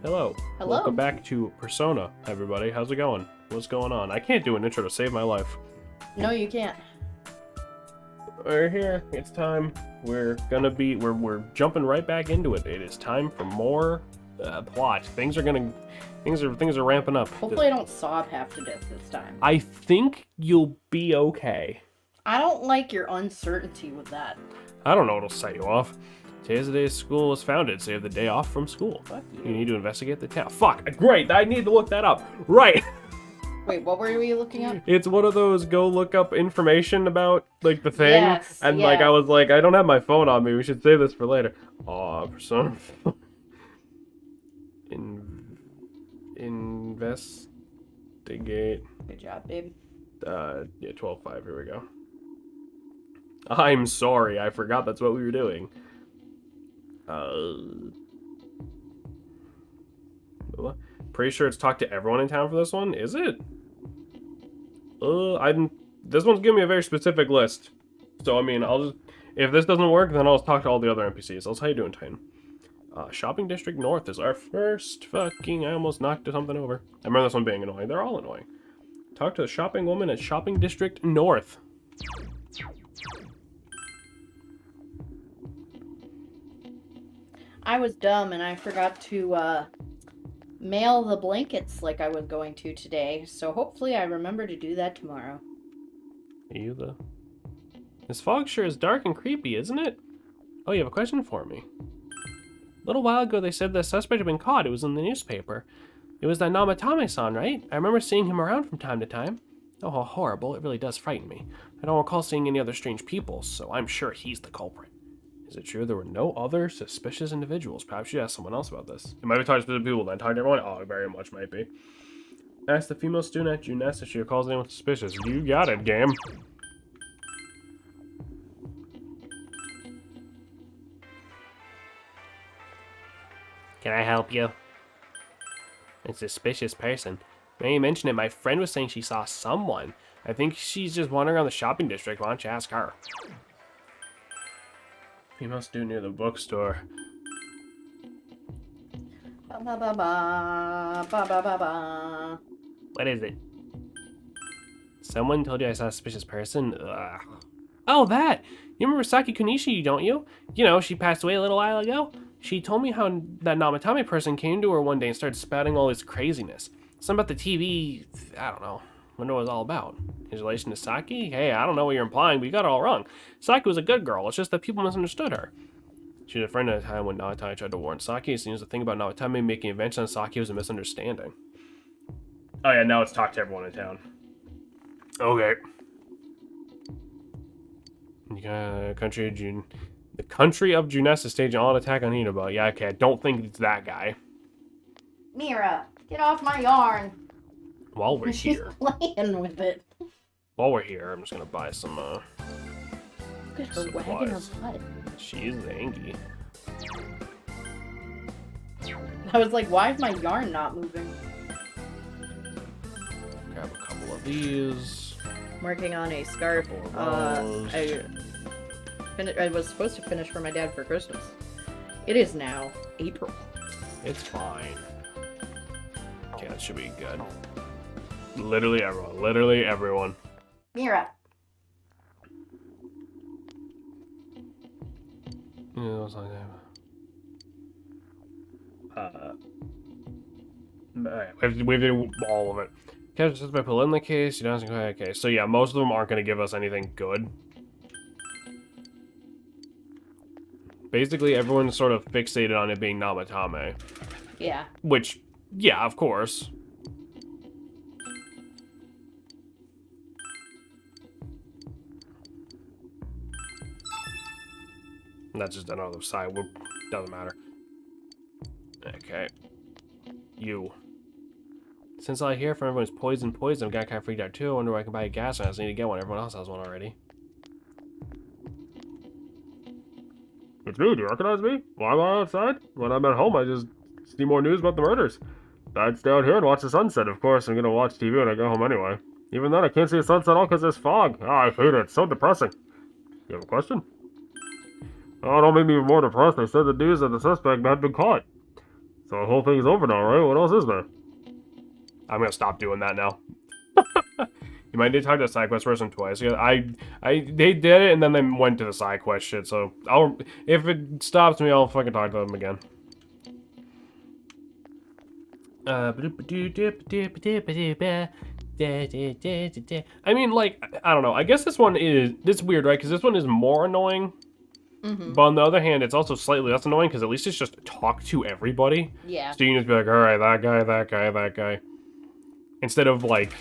Hello. Hello. Welcome back to Persona, everybody. How's it going? What's going on? I can't do an intro to save my life. No, you can't. We're here. It's time. We're jumping right back into it. It is time for more plot. Things are ramping up. Hopefully I don't sob half to death this time. I think you'll be okay. I don't like your uncertainty with that. I don't know what'll set you off. Today's the day school was founded, so you have the day off from school. Fuck You need to investigate the town. Fuck! Great! I need to look that up. Right! Wait, what were we looking up? It's one of those go look up information about, like, the thing. Yes, and, yeah. like, I was like, I don't have my phone on me. We should save this for later. Aw, Persona. Investigate. Good job, babe. Yeah, 12.5. Here we go. I'm sorry. I forgot that's what we were doing. Pretty sure it's talk to everyone in town for this one. Is it? This one's giving me a very specific list. So, I mean, if this doesn't work, then I'll just talk to all the other NPCs. How you doing, Titan? Shopping District North is our first fucking... I almost knocked something over. I remember this one being annoying. They're all annoying. Talk to the shopping woman at Shopping District North. I was dumb and I forgot to mail the blankets like I was going to today, so hopefully I remember to do that tomorrow. This fog sure is dark and creepy, isn't it? Oh, you have a question for me. A little while ago they said the suspect had been caught. It was in the newspaper. It was that Namatame-san, right? I remember seeing him around from time to time. Oh, how horrible. It really does frighten me. I don't recall seeing any other strange people, so I'm sure he's the culprit. Is it true there were no other suspicious individuals? Perhaps you should ask someone else about this. It might be talking to specific people, then talking to everyone? Oh, it very much might be. Ask the female student at Juness if she recalls anyone suspicious. You got it, game. Can I help you? A suspicious person. Now you mention it, my friend was saying she saw someone. I think she's just wandering around the shopping district. Why don't you ask her? Female student near the bookstore. Ba ba ba ba ba ba ba ba. What is it? Someone told you I saw a suspicious person? Ugh. Oh, that! You remember Saki Kunishi, don't you? You know, she passed away a little while ago. She told me how that Namatame person came to her one day and started spouting all this craziness. Something about the TV, I don't know. Wonder what it was all about. His relation to Saki? Hey, I don't know what you're implying, but you got it all wrong. Saki was a good girl, it's just that people misunderstood her. She was a friend at a time when Namatame tried to warn Saki. It seems the thing about Namatame making invention on Saki was a misunderstanding. Oh yeah, now it's talk to everyone in town. Okay. The country of Juness is staging all attack on Hinaba. Yeah, okay, I don't think it's that guy. Mira, get off my yarn. While we're She's here, playing with it. I'm just gonna buy some, Look at her wagging her supplies. butt. She's angry. I was like, why is my yarn not moving? Grab a couple of these. I'm working on a scarf. Couple of those. I was supposed to finish for my dad for Christmas. It is now April. It's fine. Okay, that should be good. Literally everyone. Literally everyone. Mira. Yeah, that's like that. We have to do all of it. Catch just by pulling the case. You don't have to, okay, so yeah, most of them aren't going to give us anything good. Basically, everyone's sort of fixated on it being Namatame. Yeah. Which, yeah, of course. That's just another side. Doesn't matter. Okay. You. Since I hear from everyone's poison, I got kind of freaked out too. I wonder where I can buy a gas mask. I need to get one. Everyone else has one already. It's me. Do you recognize me? Why am I outside? When I'm at home, I just see more news about the murders. I'd stay out here and watch the sunset. Of course, I'm gonna watch TV when I go home anyway. Even then, I can't see the sunset at all because there's fog. Oh, I hate it. It's so depressing. You have a question? Oh, don't make me even more depressed. They said the news that the suspect had been caught. So the whole thing's over now, right? What else is there? I'm gonna stop doing that now. You might need to talk to the side quest person twice. Yeah, they did it and then they went to the side quest shit. So if it stops me, I'll fucking talk to them again. I mean, like, I don't know. I guess this weird, right? Because this one is more annoying. Mm-hmm. But on the other hand, it's also slightly less annoying because at least it's just talk to everybody. Yeah. So you can just be like, all right, that guy, that guy, that guy. Instead of like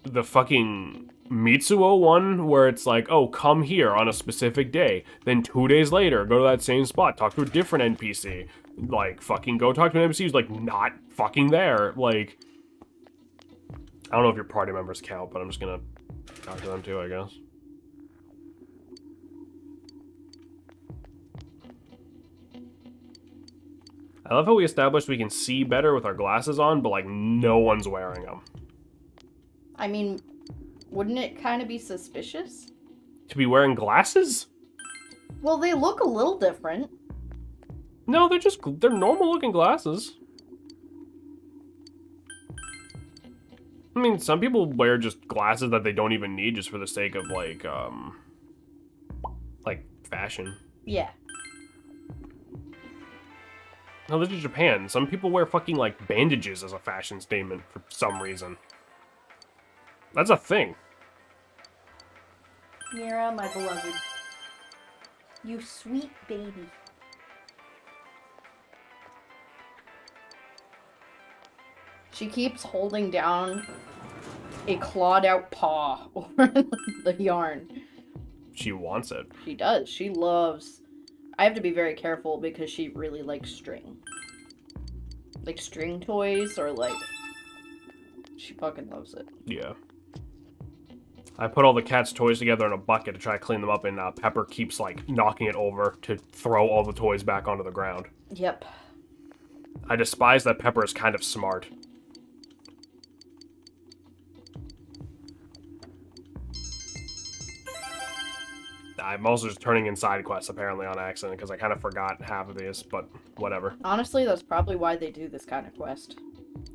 the fucking Mitsuo one where it's like, oh, come here on a specific day. Then 2 days later, go to that same spot, talk to a different NPC. Like, fucking go talk to an NPC who's like not fucking there. Like, I don't know if your party members count, but I'm just gonna talk to them too, I guess. I love how we established we can see better with our glasses on, but like no one's wearing them. I mean, wouldn't it kind of be suspicious? To be wearing glasses? Well, they look a little different. No, they're normal looking glasses. I mean, some people wear just glasses that they don't even need just for the sake of like fashion. Yeah. No, this is Japan. Some people wear fucking, like, bandages as a fashion statement for some reason. That's a thing. Mira, my beloved. You sweet baby. She keeps holding down a clawed-out paw over the yarn. She wants it. She does. She loves... I have to be very careful because she really likes string. Like string toys or like... She fucking loves it. Yeah. I put all the cat's toys together in a bucket to try to clean them up, and Pepper keeps, like, knocking it over to throw all the toys back onto the ground. Yep. I despise that Pepper is kind of smart. I'm also just turning in side quests, apparently, on accident, because I kind of forgot half of these, but whatever. Honestly, that's probably why they do this kind of quest.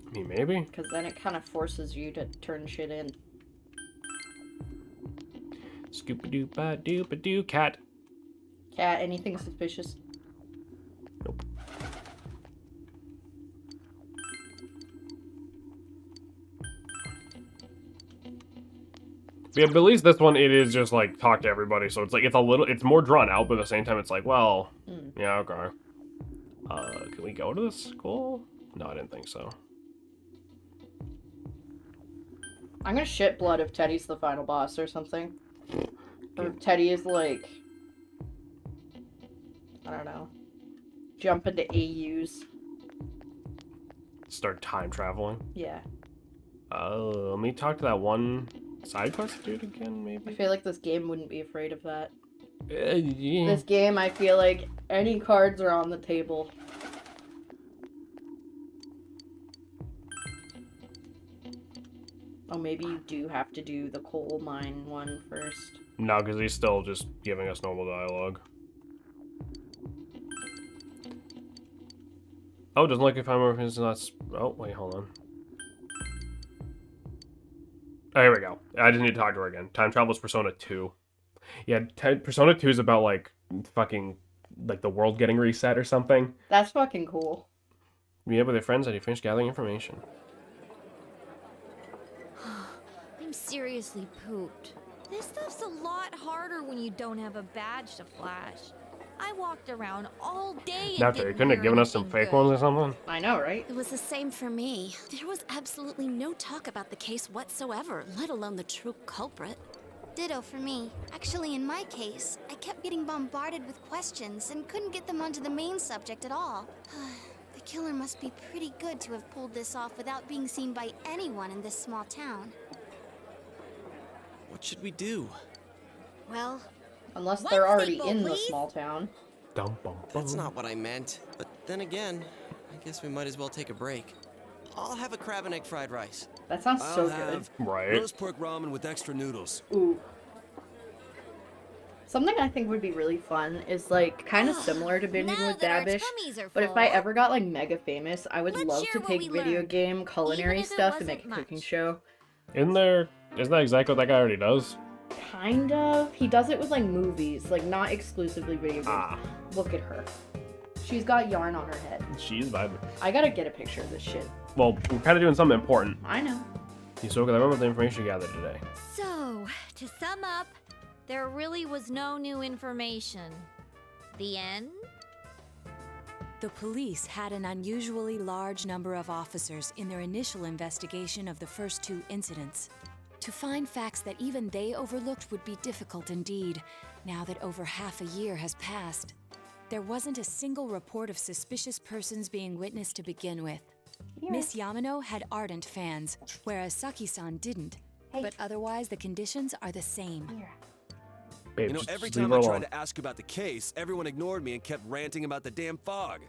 I mean, maybe? Because then it kind of forces you to turn shit in. Scoop-a-doop-a-doop-a-doo, cat. Cat, anything suspicious? Nope. Yeah, but at least this one, it is just, like, talk to everybody, so it's, like, it's more drawn out, but at the same time, it's like, well, yeah, okay. Can we go to this school? No, I didn't think so. I'm gonna shit blood if Teddy's the final boss or something. Or if Teddy is, like... I don't know. Jump into AUs. Start time traveling? Yeah. Let me talk to that one side quest dude again, maybe? I feel like this game wouldn't be afraid of that. Yeah. This game, I feel like any cards are on the table. Oh, maybe you do have to do the coal mine one first. No, because he's still just giving us normal dialogue. Oh, doesn't look if I'm over his not. Oh, wait, hold on. Oh, here we go. I just need to talk to her again. Time Travel's Persona 2. Yeah, Persona 2 is about, like, fucking, like, the world getting reset or something. That's fucking cool. Meet up with your friends and you finish gathering information. I'm seriously pooped. This stuff's a lot harder when you don't have a badge to flash. I walked around all day and Not that you couldn't have given us some fake ones or something? I know, right? It was the same for me. There was absolutely no talk about the case whatsoever, let alone the true culprit. Ditto for me. Actually, in my case, I kept getting bombarded with questions and couldn't get them onto the main subject at all. The killer must be pretty good to have pulled this off without being seen by anyone in this small town. What should we do? Well, Unless One they're already staple, in the please. small town. Dum bum bum. That's not what I meant. But then again, I guess we might as well take a break. I'll have a crab and egg fried rice. That sounds so I'll good. have Right. roast pork ramen with extra noodles. Ooh. Something I think would be really fun is like kind of similar to binging Now with that our Babish. tummies are But if I full, ever got like mega famous, I would let's love share to what take we video learned, game culinary even if it stuff and make a wasn't cooking much. show. Isn't that exactly what that guy already does? Kind of. He does it with like movies, like not exclusively video games. Ah, Look at her. She's got yarn on her head. she's vibing. I gotta get a picture of this shit. Well, we're kind of doing something important. I know. You spoke with everyone with the information you gathered today. So, to sum up, there really was no new information. The end? The police had an unusually large number of officers in their initial investigation of the first 2 incidents. To find facts that even they overlooked would be difficult indeed, now that over half a year has passed. There wasn't a single report of suspicious persons being witnessed to begin with. Miss Yamano had ardent fans, whereas Saki-san didn't. But otherwise, the conditions are the same. Babe, You know, just every leave time her I alone. tried to ask about the case, everyone ignored me and kept ranting about the damn fog.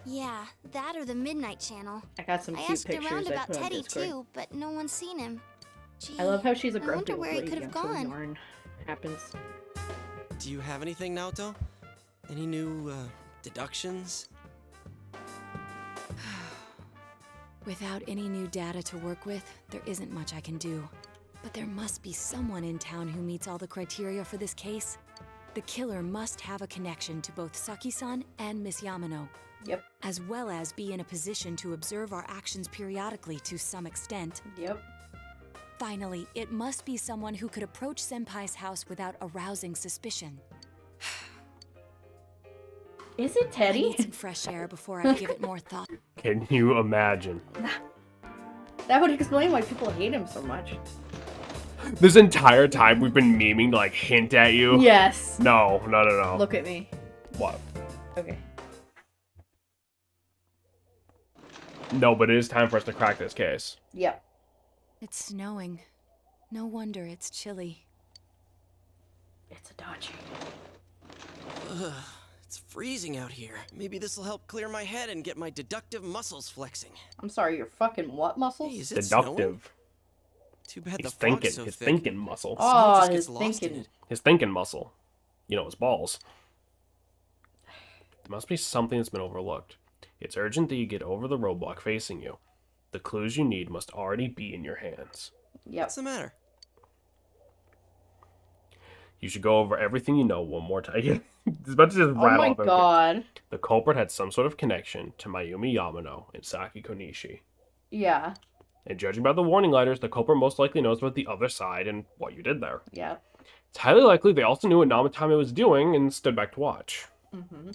Yeah, that or the Midnight Channel. I got some I cute asked pictures around I about put on Teddy Discord. too, but no one's seen him. Gee, I love how she's a I grumpy wonder old where he lady could have until gone. yarn happens. Do you have anything, Naoto? Any new, deductions? Without any new data to work with, there isn't much I can do. But there must be someone in town who meets all the criteria for this case. The killer must have a connection to both Saki-san and Miss Yamano, Yep. as well as be in a position to observe our actions periodically to some extent. Yep. Finally, it must be someone who could approach Senpai's house without arousing suspicion. Is it I Teddy? need some fresh air before I give it more thought. Can you imagine? That would explain why people hate him so much. This entire time we've been memeing to like hint at you. Yes. No. Look at me. What? Okay. No, but it is time for us to crack this case. Yep. It's snowing. No wonder it's chilly. It's a Dachi. Ugh, it's freezing out here. Maybe this'll help clear my head and get my deductive muscles flexing. I'm sorry, your fucking what muscles? Hey, is it snowing? Deductive. Too bad He's the fog's thinking. so His thick. thinking muscle. Snow Oh, just his gets lost in thinking. it. His thinking muscle. You know, his balls. There must be something that's been overlooked. It's urgent that you get over the roadblock facing you. The clues you need must already be in your hands. Yep. What's the matter? You should go over everything you know one more time. It's about to just Oh rattle my off everything. god. The culprit had some sort of connection to Mayumi Yamano and Saki Konishi. Yeah. And judging by the warning letters, the culprit most likely knows about the other side and what you did there. Yeah. It's highly likely they also knew what Namatame was doing and stood back to watch. Mm-hmm.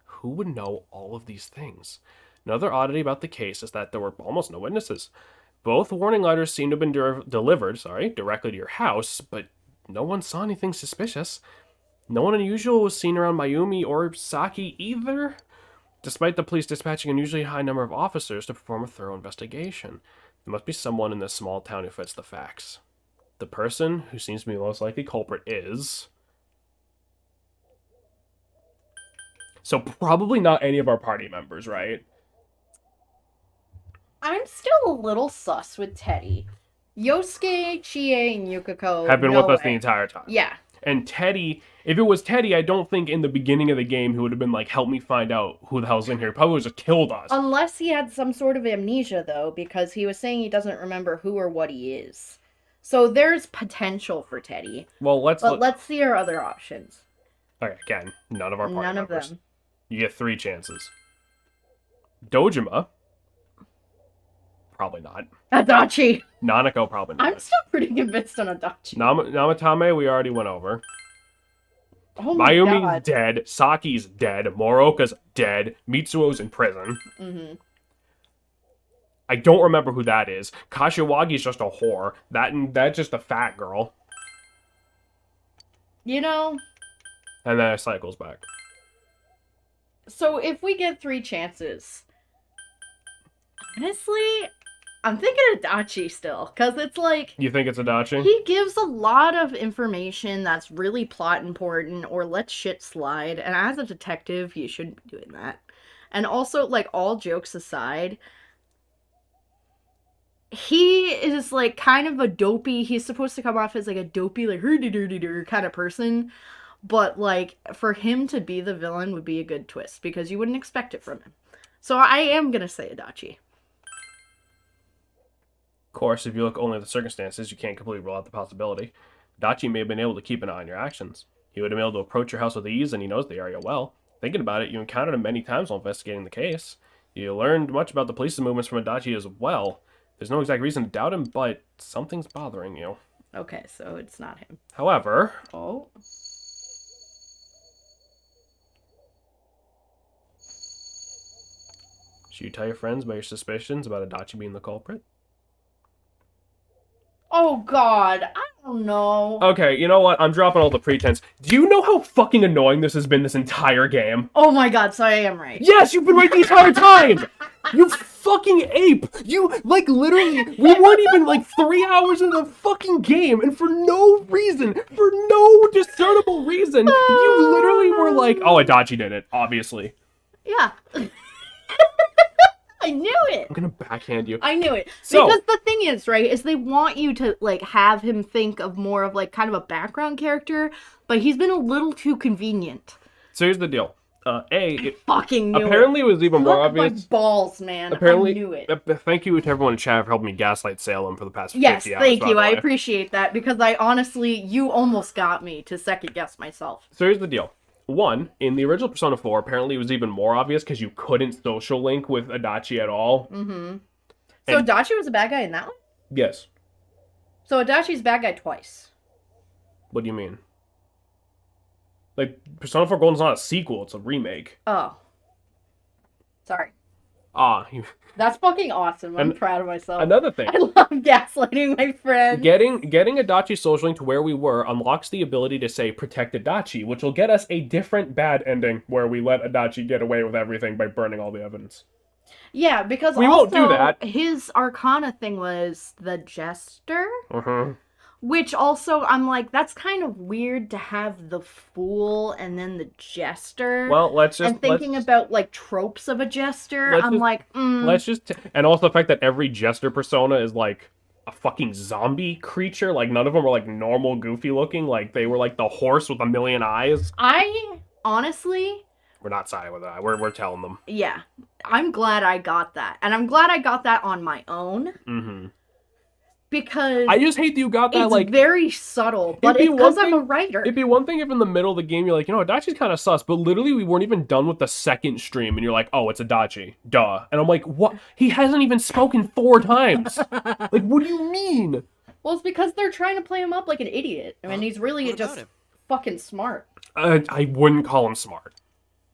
Who would know all of these things? Another oddity about the case is that there were almost no witnesses. Both warning letters seem to have been delivered directly to your house, but no one saw anything suspicious. No one unusual was seen around Mayumi or Saki either, despite the police dispatching an unusually high number of officers to perform a thorough investigation. There must be someone in this small town who fits the facts. The person who seems to be the most likely culprit is... So probably not any of our party members, right? I'm still a little sus with Teddy. Yosuke, Chie, and Yukiko Have been no with us the way. entire time. Yeah. And Teddy, if it was Teddy, I don't think in the beginning of the game he would have been like, help me find out who the hell's in here. He probably would have just killed us. Unless he had some sort of amnesia, though, because he was saying he doesn't remember who or what he is. So there's potential for Teddy. Well, But let's see our other options. Okay, again, none of our party None of members. them. You get 3 chances. Dojima. Probably not. Adachi! Nanako, probably not. I'm still pretty convinced on Adachi. Namatame, we already went over. Oh my Mayumi's god. dead. Saki's dead. Moroka's dead. Mitsuo's in prison. Mm-hmm. I don't remember who that is. Kashiwagi's just a whore. That's just a fat girl. You know, And then it cycles back. so if we get 3 chances, honestly, I'm thinking Adachi still, because it's like, You think it's Adachi? he gives a lot of information that's really plot important or lets shit slide, and as a detective, you shouldn't be doing that. And also, like, all jokes aside, he is like kind of a dopey. He's supposed to come off as like a dopey, like hurdy-durdy-dur kind of person. But like for him to be the villain would be a good twist because you wouldn't expect it from him. So I am gonna say Adachi. Of course, if you look only at the circumstances, you can't completely rule out the possibility. Dachi may have been able to keep an eye on your actions. He would have been able to approach your house with ease, and he knows the area well. Thinking about it, you encountered him many times while investigating the case. You learned much about the police's movements from Adachi as well. There's no exact reason to doubt him, but something's bothering you. Okay, so it's not him. However... Oh. Should you tell your friends about your suspicions about Adachi being the culprit? Oh God, I don't know. Okay, you know what? I'm dropping all the pretense. Do you know how fucking annoying this has been this entire game? Oh my God, so I am right. Yes, you've been right the entire time! You fucking ape! You, like, literally, we weren't even, like, 3 hours into the fucking game, and for no reason, for no discernible reason, you literally were like, oh, Adachi did it, obviously. Yeah. I knew it. I'm gonna backhand you. I knew it. So, because the thing is, right, is they want you to, like, have him think of more of, like, kind of a background character, but he's been a little too convenient. so here's the deal. It Fucking knew apparently it. it was even more Look at my obvious. balls, man. Apparently, I knew it. Thank you to everyone in chat for helping me gaslight Salem for the past 50 Yes, hours. thank by you. the I way. appreciate that because I honestly, you almost got me to second guess myself. So here's the deal. One, in the original Persona 4, apparently it was even more obvious because you couldn't social link with Adachi at all. Mm-hmm. So Adachi was a bad guy in that one? Yes. So Adachi's a bad guy twice. What do you mean? Like, Persona 4 Golden's not a sequel, it's a remake. Oh. Sorry. You... That's fucking awesome. I'm proud of myself. Another thing. I love gaslighting my friends. Getting Adachi social link to where we were unlocks the ability to say protect Adachi, which will get us a different bad ending where we let Adachi get away with everything by burning all the evidence. Yeah, because we also won't do that. His Arcana thing was the Jester. Mm-hmm. Which also, I'm like, that's kind of weird to have the Fool and then the Jester. Well, and thinking about, like, tropes of a Jester, and also the fact that every Jester persona is, like, a fucking zombie creature. Like, none of them are, like, normal, goofy looking. Like, they were, like, the horse with a million eyes. I, honestly... We're not siding with that. We're telling them. Yeah. I'm glad I got that. And I'm glad I got that on my own. Mm-hmm. Because I just hate that you got that, like... It's very subtle, but it's because I'm a writer. It'd be one thing if in the middle of the game you're like, you know, Adachi's kind of sus, but literally we weren't even done with the second stream, and you're like, oh, it's Adachi. Duh. And I'm like, what? He hasn't even spoken 4 times. Like, what do you mean? Well, it's because they're trying to play him up like an idiot. I mean, he's really just fucking smart. I wouldn't call him smart.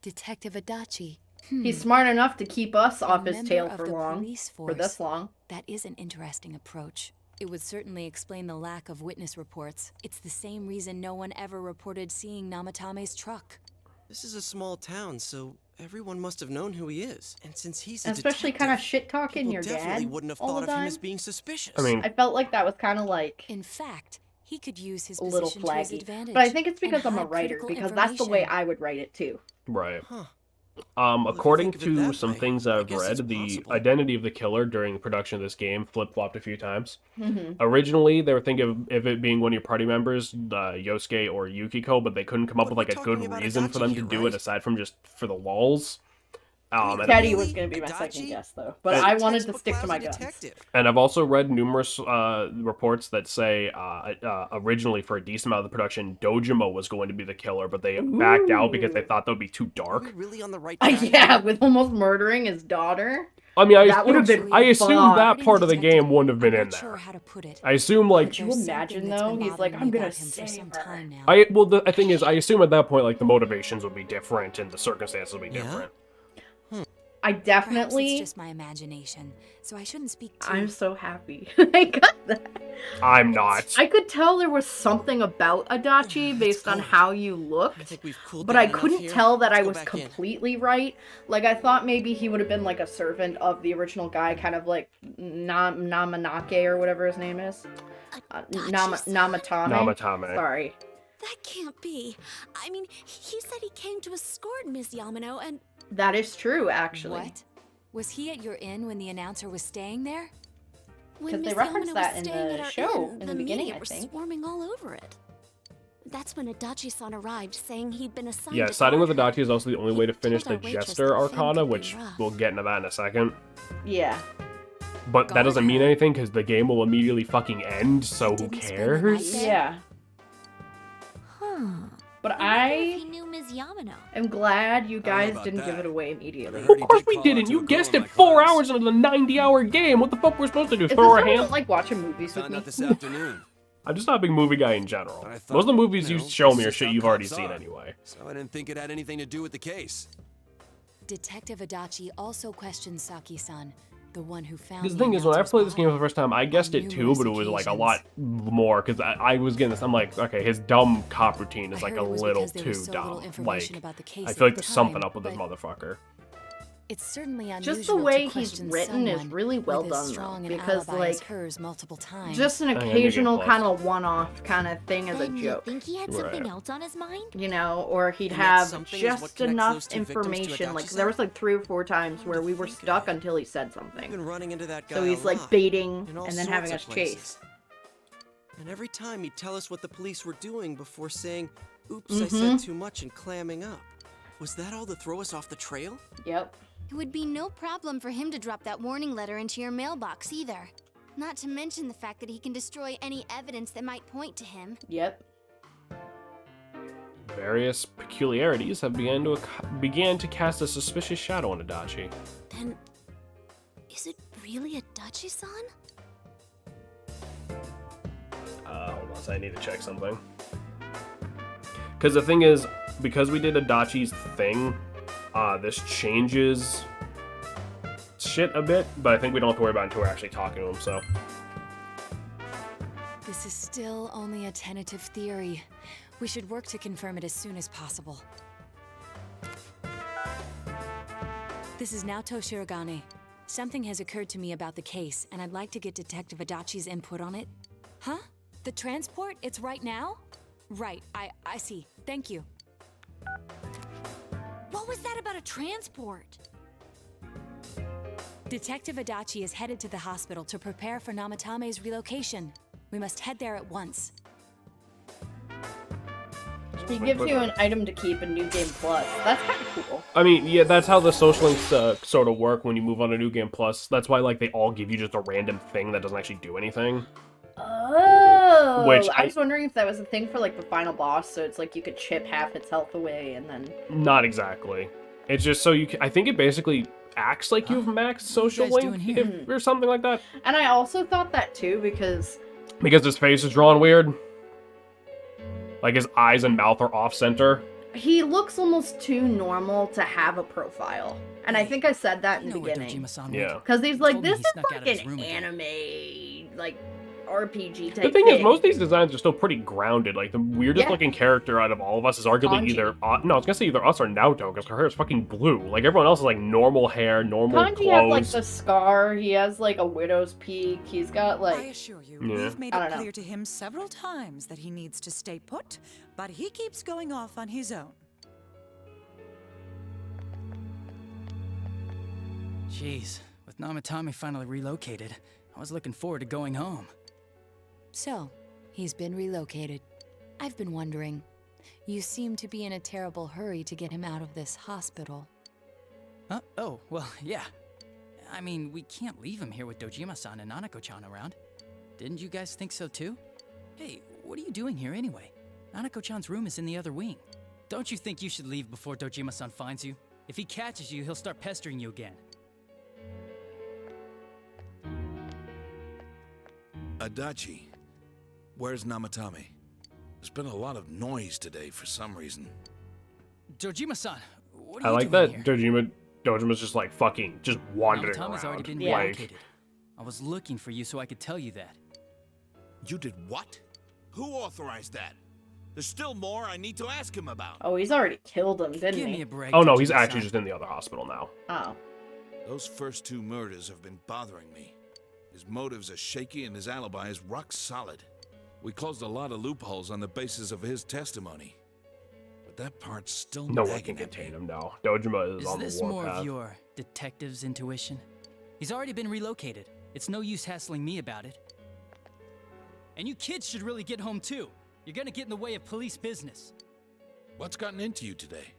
Detective Adachi. He's smart enough to keep us off his member tail of for the long. police For this force. long. That is an interesting approach. It would certainly explain the lack of witness reports. It's the same reason no one ever reported seeing Namatame's truck. This is a small town, so everyone must have known who he is. And since he's a Especially kind of shit-talking your definitely dad wouldn't have all thought the of him time. as being suspicious. I mean, I felt like that was kind of like... In fact, he could use his a little position to his flaggy. advantage. But I think it's because and I'm a hide writer, critical because that's the way information. I would write it too. Right. Huh. According think of it to that some way, things I I've guess read, it's the possible. identity of the killer during the production of this game flip-flopped a few times. Mm-hmm. Originally, they were thinking of it being one of your party members, Yosuke or Yukiko, but they couldn't come up But with like we're a good talking about reason for them Adachi to here, do right? it aside from just for the lulz. And Teddy Really? was going to be my second Adachi? guess, though. But That's I wanted to Textbook stick to my lousy guns. detective. And I've also read numerous reports that say originally for a decent amount of the production, Dojima was going to be the killer, but they backed out because they thought that would be too Are dark. we really on the right track? Yeah, with almost murdering his daughter. I mean, That would've been I assume fun. that part of the game wouldn't have been I'm in not sure there. how to put it. I assume like Could you There's imagine, something that's though? been He's like, bothering I'm me gonna about him for save some her. time now. the thing is, I assume at that point like the motivations would be different and the circumstances would be Yeah? different. I Perhaps definitely... it's just my imagination, so I shouldn't speak too... I'm so happy. I got that. I'm not. I could tell there was something about Adachi based on cold. how you I looked, think we've cooled but down I enough couldn't here. tell that Let's I go was back in. completely right. Like, I thought maybe he would have been like a servant of the original guy, kind of like Namanake or whatever his name is. Namatame. Namatame. Sorry. That can't be. I mean, he said he came to escort Miss Yamano and... That is true, actually. What? Was he at your inn when the announcer was staying there? When 'Cause they Miss referenced Yamano that was in staying the at our show inn, in the the beginning, media I were think. swarming all over it. That's when Adachi-san arrived, saying he'd been assigned Yeah, to siding with guard her. Adachi is also the only He way to finish told the our waitress Jester that Finn Arcana, could be which rough. we'll get into that in a second. Yeah. But that Guard doesn't mean her. anything because the game will immediately fucking end, so who Didn't spend the night cares? there? Yeah. Huh. But I wonder if he I knew Ms. Yamano. am glad you I don't know guys about didn't give that. it away immediately. Heard he Of course did we call out didn't. to You a guessed girl in it. my 4 class. hours into the 90-hour game. What the fuck we're supposed to do? Is this Throw our why you hand? don't like watching movies with Found me? out this afternoon. I'm just not a big movie guy in general. But I thought, Most of the movies you you know, show this me are is shit how you've already cops seen are. anyway. So I didn't think it had anything to do with the case. Detective Adachi also questioned Saki-san, the one who found Because the thing is, when I played this game for the first time, I guessed it too, but it was like a lot more. Because I was getting this, I'm like, okay, his dumb cop routine is like a little too dumb. Like, I feel like there's something up with this motherfucker. It's certainly unusual Just the way to he's question written is someone really well with as done, though, strong an because, alibi as like, hers multiple times. Just an yeah, New Game occasional Plus. kind of one-off kind of thing as a Then you joke. think he had Right. something else on his mind? You know, or he'd And that have something is what just connects enough those two victims to information. Like, Adachi-san? there was like 3 or 4 times where Come to we were think of stuck it, until he said I've something. been running into that guy So he's a like lot, baiting in all and then sorts having of us chase. places. And every time he'd tell us what the police were doing before saying, "Oops, I said too much," and clamming up. Was that all to throw us off the trail? Yep. It would be no problem for him to drop that warning letter into your mailbox either. Not to mention the fact that he can destroy any evidence that might point to him. Yep. Various peculiarities have began to cast a suspicious shadow on Adachi. Then, is it really Adachi-san? Hold on, so I need to check something. Because the thing is, because we did Adachi's thing, this changes shit a bit, but I think we don't have to worry about it until we're actually talking to him, so. This is still only a tentative theory. We should work to confirm it as soon as possible. This is Naoto Shirogane. Something has occurred to me about the case, and I'd like to get Detective Adachi's input on it. Huh? The transport? It's right now? Right, I see. Thank you. What was that about a transport? Detective Adachi is headed to the hospital to prepare for Namatame's relocation. We must head there at once. He gives you an item to keep in New Game Plus. That's kind of cool. I mean, yeah, that's how the social links sort of work when you move on to New Game Plus. That's why, like, they all give you just a random thing that doesn't actually do anything. Oh, Which I was wondering if that was a thing for like the final boss, so it's like you could chip half its health away and then. Not exactly. It's just so you can, I think it basically acts like you've maxed social guys doing link here? or something like that. And I also thought that too because Because his face is drawn weird. Like his eyes and mouth are off center. he looks almost too normal to have a profile, and I think I said that in the know where beginning. Dojima-san Yeah. went. Because he's He like, told me this he is snuck out like of his an room again. anime, like RPG type The thing thing. is, most of these designs are still pretty grounded. Like, the weirdest Yeah. looking character out of all of us is arguably Kanji. either... no, I was gonna say either us or Naoto, because her hair is fucking blue. Like, everyone else is, like, normal hair, normal Kanji has like clothes. the scar. He has like a widow's peak. He's got I like assure you, Yeah. we've made I it don't know. clear to him several times that he needs to stay put, but he keeps going off on his own. Jeez, with Namatame finally relocated, I was looking forward to going home. So, he's been relocated. I've been wondering. You seem to be in a terrible hurry to get him out of this hospital. Huh? Oh, well, yeah. I mean, we can't leave him here with Dojima-san and Nanako-chan around. Didn't you guys think so too? Hey, what are you doing here anyway? Nanako-chan's room is in the other wing. Don't you think you should leave before Dojima-san finds you? If he catches you, he'll start pestering you again. Adachi, where's Namatame? There's been a lot of noise today for some reason. Dojima-san, what are I you like doing that here? Dojima's just, like, fucking, just wandering Namatame's already around. been Yeah. relocated. I was looking for you so I could tell you that. You did what? Who authorized that? There's still more I need to ask him about. oh, he's already killed him, didn't Give me he? a break. Oh, no, he's Dojima-san. actually just in the other hospital now. Oh, Those first 2 murders have been bothering me. His motives are shaky and his alibi is rock solid. We closed a lot of loopholes on the basis of his testimony. But that part's still No one nagging can at contain me. him now. Dojima is Is on the this war more path. of your detective's intuition? He's already been relocated. It's no use hassling me about it. And you kids should really get home too. You're gonna get in the way of police business. What's gotten into you today?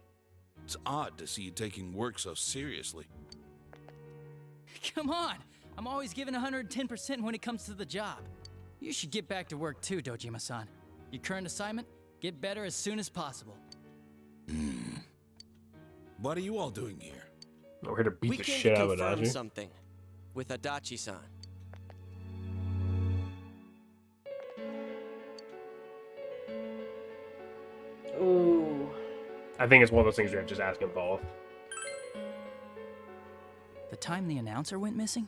It's odd to see you taking work so seriously. Come on! I'm always giving 110% when it comes to the job. You should get back to work too, Dojima-san. Your current assignment? Get better as soon as possible. What are you all doing here? We're here to beat We the came shit to out of confirm Adachi. something with Adachi-san. Ooh. I think it's one of those things where you just ask them both. The time the announcer went missing?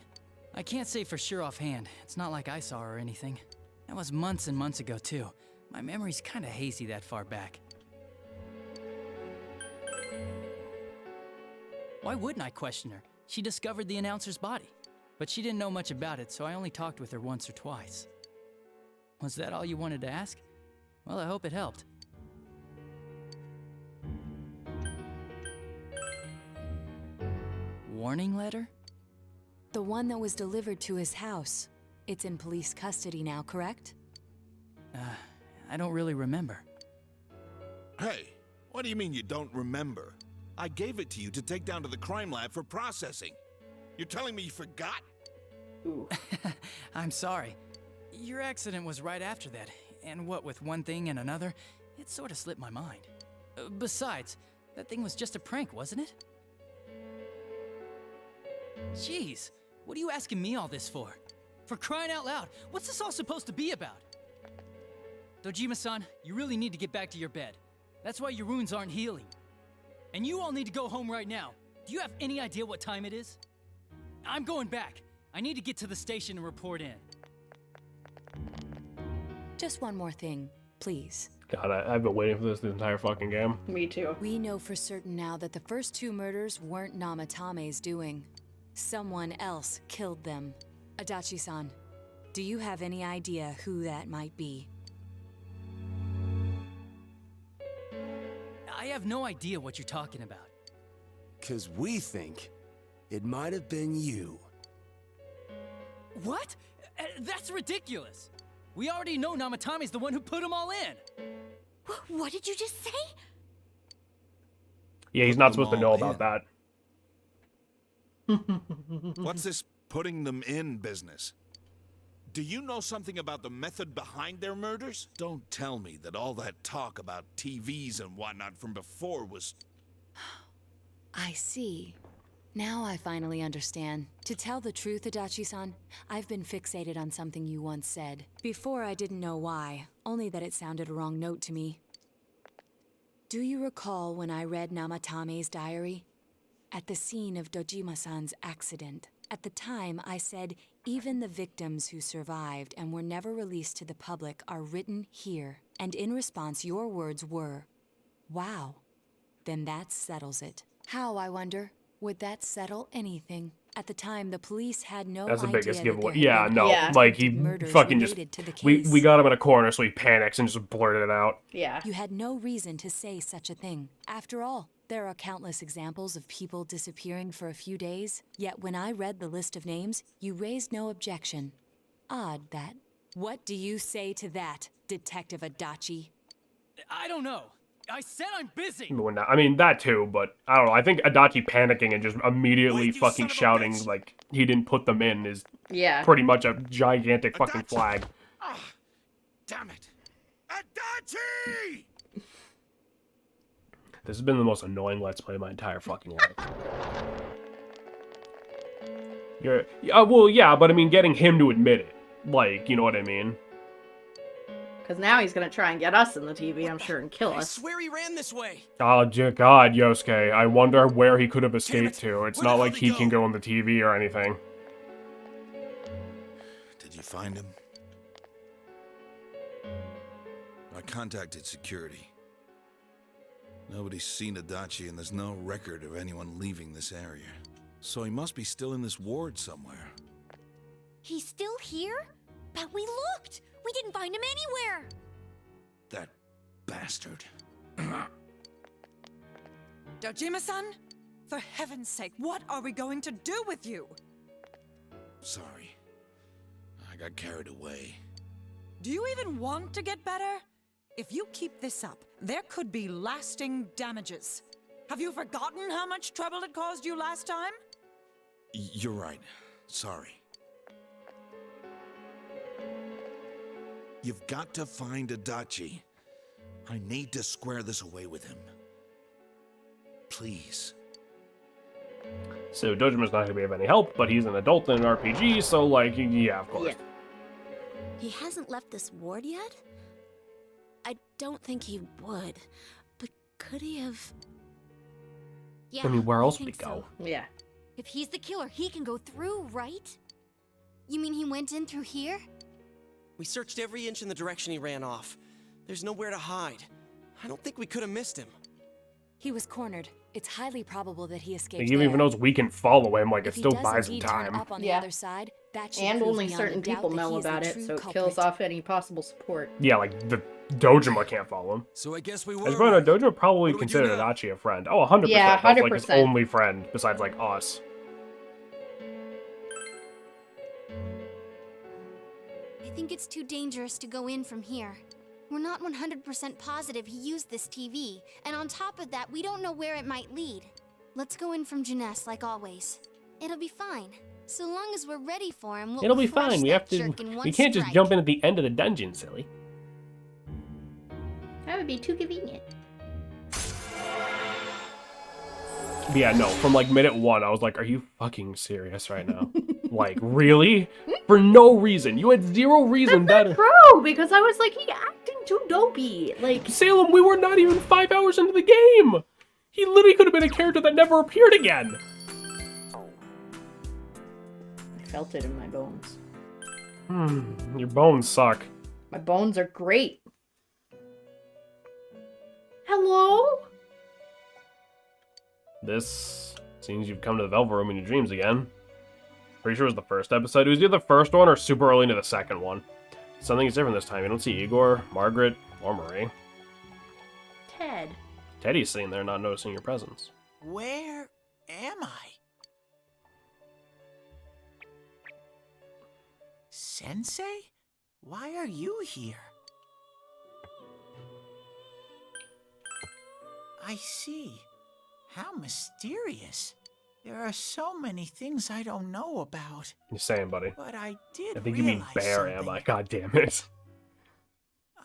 I can't say for sure offhand. It's not like I saw her or anything. That was months and months ago too. My memory's kinda hazy that far back. Why wouldn't I question her? She discovered the announcer's body. But she didn't know much about it, so I only talked with her once or twice. Was that all you wanted to ask? Well, I hope it helped. Warning letter? The one that was delivered to his house. It's in police custody now, correct? I don't really remember. Hey, what do you mean you don't remember? I gave it to you to take down to the crime lab for processing. You're telling me you forgot? Ooh. I'm sorry. Your accident was right after that, and what with one thing and another, it sort of slipped my mind. Besides, that thing was just a prank, wasn't it? Jeez, what are you asking me all this for? For crying out loud, what's this all supposed to be about? Dojima-san, you really need to get back to your bed. That's why your wounds aren't healing. And you all need to go home right now. Do you have any idea what time it is? I'm going back. I need to get to the station and report in. Just one more thing, please. God, I've been waiting for this entire fucking game. Me too. We know for certain now that the first two murders weren't Namatame's doing. Someone else killed them. Adachi-san, do you have any idea who that might be? I have no idea what you're talking about. 'Cause we think it might have been you. What? That's ridiculous. We already know Namatame's the one who put them all in. What did you just say? Yeah, he's not Put them supposed to know all about in. that. What's this putting them in business? Do you know something about the method behind their murders? Don't tell me that all that talk about TVs and whatnot from before was... I see. Now I finally understand. To tell the truth, Adachi-san, I've been fixated on something you once said. Before I didn't know why, only that it sounded a wrong note to me. Do you recall when I read Namatame's diary? At the scene of Dojima-san's accident. At the time, I said, even the victims who survived and were never released to the public are written here. And in response, your words were, wow. Then that settles it. How, I wonder? Would that settle anything? At the time, the police had no That's the idea biggest that giveaway. there had Yeah, been no. Yeah. Like, he murders fucking just... related to the We case. got him in a corner, so he panics and just blurted it out. Yeah. You had no reason to say such a thing. After all, there are countless examples of people disappearing for a few days. Yet when I read the list of names, you raised no objection. Odd that. What do you say to that, Detective Adachi? I don't know. I said I'm busy. I mean, that too, but I don't know. I think Adachi panicking and just immediately Wait, you fucking son of a shouting bitch. like he didn't put them in is Yeah. pretty much a gigantic fucking Adachi! flag. Ah, damn it! Adachi! This has been the most annoying Let's Play of my entire fucking life. Well, yeah, but I mean, getting him to admit it. Like, you know what I mean? Because now he's going to try and get us in the TV, I'm sure, and kill I us. swear he ran this way. Oh, dear God, Yosuke. I wonder where he could have escaped it. to. It's Where the not hell like did he he can go? go on the TV or anything. Did you find him? I contacted security. Nobody's seen Adachi, and there's no record of anyone leaving this area. So he must be still in this ward somewhere. He's still here? But we looked! We didn't find him anywhere! That bastard. Dojima-san? For heaven's sake, what are we going to do with you? Sorry. I got carried away. Do you even want to get better? If you keep this up, there could be lasting damages. Have you forgotten how much trouble it caused you last time? You're right. Sorry. You've got to find Adachi. I need to square this away with him. Please. So Dojima's not going to be of any help, but he's an adult in an RPG, so, like, yeah, of course. Yeah. He hasn't left this ward yet? I don't think he would. But could he have... Yeah, I mean, where else would he think go? so. Yeah. If he's the killer, he can go through, right? You mean he went in through here? We searched every inch in the direction he ran off. There's nowhere to hide. I don't think we could have missed him. He was cornered. It's highly probable that he escaped Like, even if he there. knows we can follow him, like, it If he still does buys him indeed turn time. up on the Yeah. other side, that should And prove only beyond a certain doubt people that know he is the about it, true so it culprit. kills off any possible support. Yeah, like, the Dojima can't follow him. So I guess we were. As far as Dojima probably What do we do considered now? Adachi a friend. Oh, 100%. Yeah, That's like his 100%. only friend, besides, like, us. I think it's too dangerous to go in from here. We're not 100% positive he used this TV, and on top of that, we don't know where it might lead. Let's go in from Jeunesse like always. It'll be fine. So long as we're ready for him, we'll It'll be crush fine. We that have to. jerk in one We can't just strike. jump in at the end of the dungeon, silly. That would be too convenient. But yeah, no. From like minute one, I was like, "Are you fucking serious right now? Like, really? For no reason. You had zero reason That's that." not true, because I was like, he acting too dopey. Like, Salem, we were not even 5 hours into the game. He literally could have been a character that never appeared again. I felt it in my bones. Your bones suck. My bones are great. Hello? This seems you've come to the Velvet Room in your dreams again. Pretty sure it was the first episode. It was either the first one or super early into the second one. Something is different this time. You don't see Igor, Margaret, or Marie. Ted. Teddy's sitting there not noticing your presence. Where am I? Sensei? Why are you here? I see. How mysterious. There are so many things I don't know about. You're saying, buddy. But I did I think you mean realize bear, something. am I? God damn it.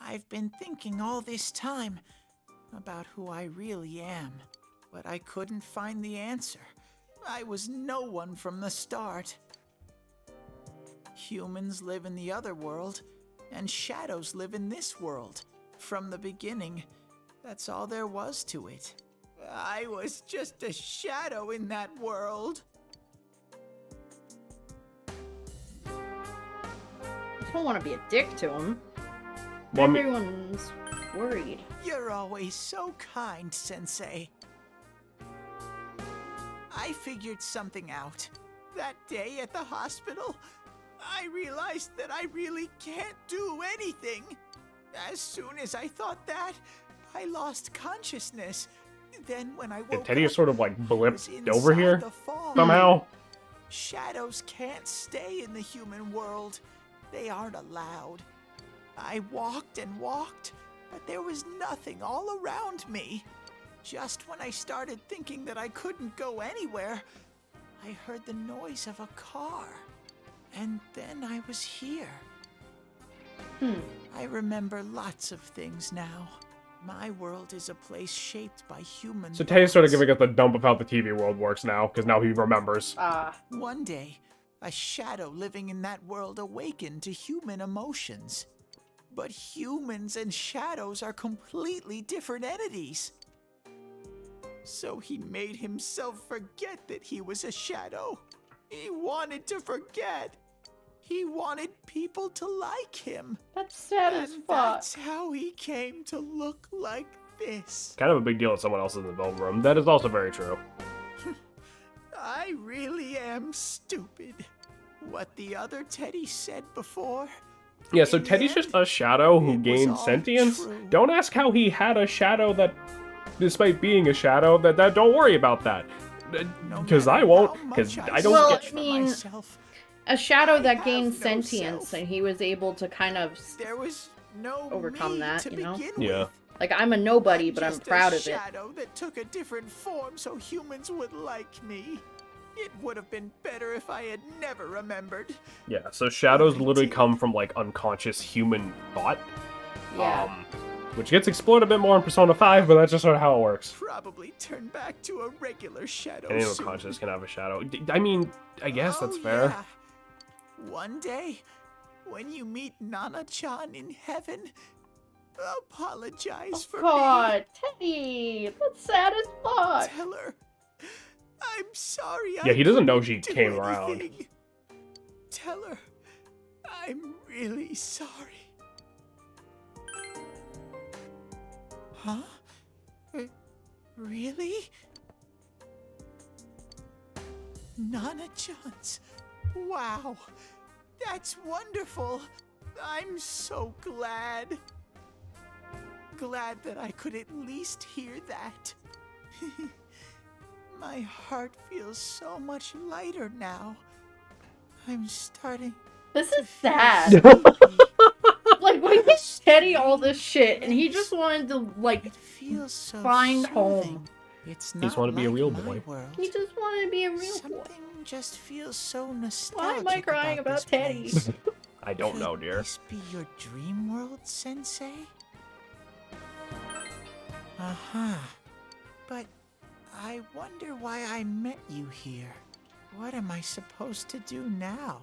I've been thinking all this time about who I really am, but I couldn't find the answer. I was no one from the start. Humans live in the other world, and shadows live in this world. From the beginning, that's all there was to it. I was just a shadow in that world. I don't want to be a dick to him. Well, I mean- Everyone's worried. You're always so kind, Sensei. I figured something out. That day at the hospital, I realized that I really can't do anything. As soon as I thought that, I lost consciousness. Then when I Yeah, woke Teddy up, is sort of like I was blipped over inside here the fog. somehow. Shadows can't stay in the human world. They aren't allowed. I walked and walked, but there was nothing all around me. Just when I started thinking that I couldn't go anywhere, I heard the noise of a car. And then I was here. I remember lots of things now. My world is a place shaped by human So Teddy's sort of thoughts. giving us the dump of how the TV world works now, because now he remembers. One day, a shadow living in that world awakened to human emotions. But humans and shadows are completely different entities. So he made himself forget that he was a shadow. He wanted to forget. He wanted people to like him. That's sad as And fuck. that's how he came to look like this. Kind of a big deal that someone else is in the Velvet Room. That is also very true. I really am stupid. What the other Teddy said before. Yeah, so In the Teddy's end, just a shadow who it was gained all sentience. true. Don't ask how he had a shadow that, despite being a shadow, that don't worry about that. No Because matter I won't, how because much I don't Well, get... search I for mean, myself, a shadow I that have gained no sentience, self. and he was able to kind of There was no overcome me that, to you know? begin Yeah. with. like, I'm a nobody, but I'm Just proud a of it. shadow that took a different form so humans would like me. It would have been better if I had never remembered. Yeah, so shadows But I literally did. come from, like, unconscious human thought. Yeah. Which gets explored a bit more in Persona 5, but that's just sort of how it works. Probably turn back to a regular shadow Any soon. unconscious can have a shadow. I mean, I guess that's Oh, fair. yeah. One day, when you meet Nana-chan in heaven, apologize for God, Teddy, that's sad as me. fuck. Tell her, I'm sorry. Yeah, he doesn't know couldn't she do came around. anything. Tell her, I'm really sorry. Huh? Really? Nana-chan's. Wow. That's wonderful. I'm so glad. Glad that I could at least hear that. My heart feels so much lighter now. I'm starting. This to is feel sad. sleepy. Like, we gave Teddy all this shit, and he just wanted to, like, It feels so find soothing. home. It's He just not wanted to be a like real my boy. world. He just wanted to be a real boy. Something just feels so nostalgic. Why am I crying about this Teddy? place. I don't Could know, dear. this be your dream world, Sensei? Uh-huh. But I wonder why I met you here. What am I supposed to do now?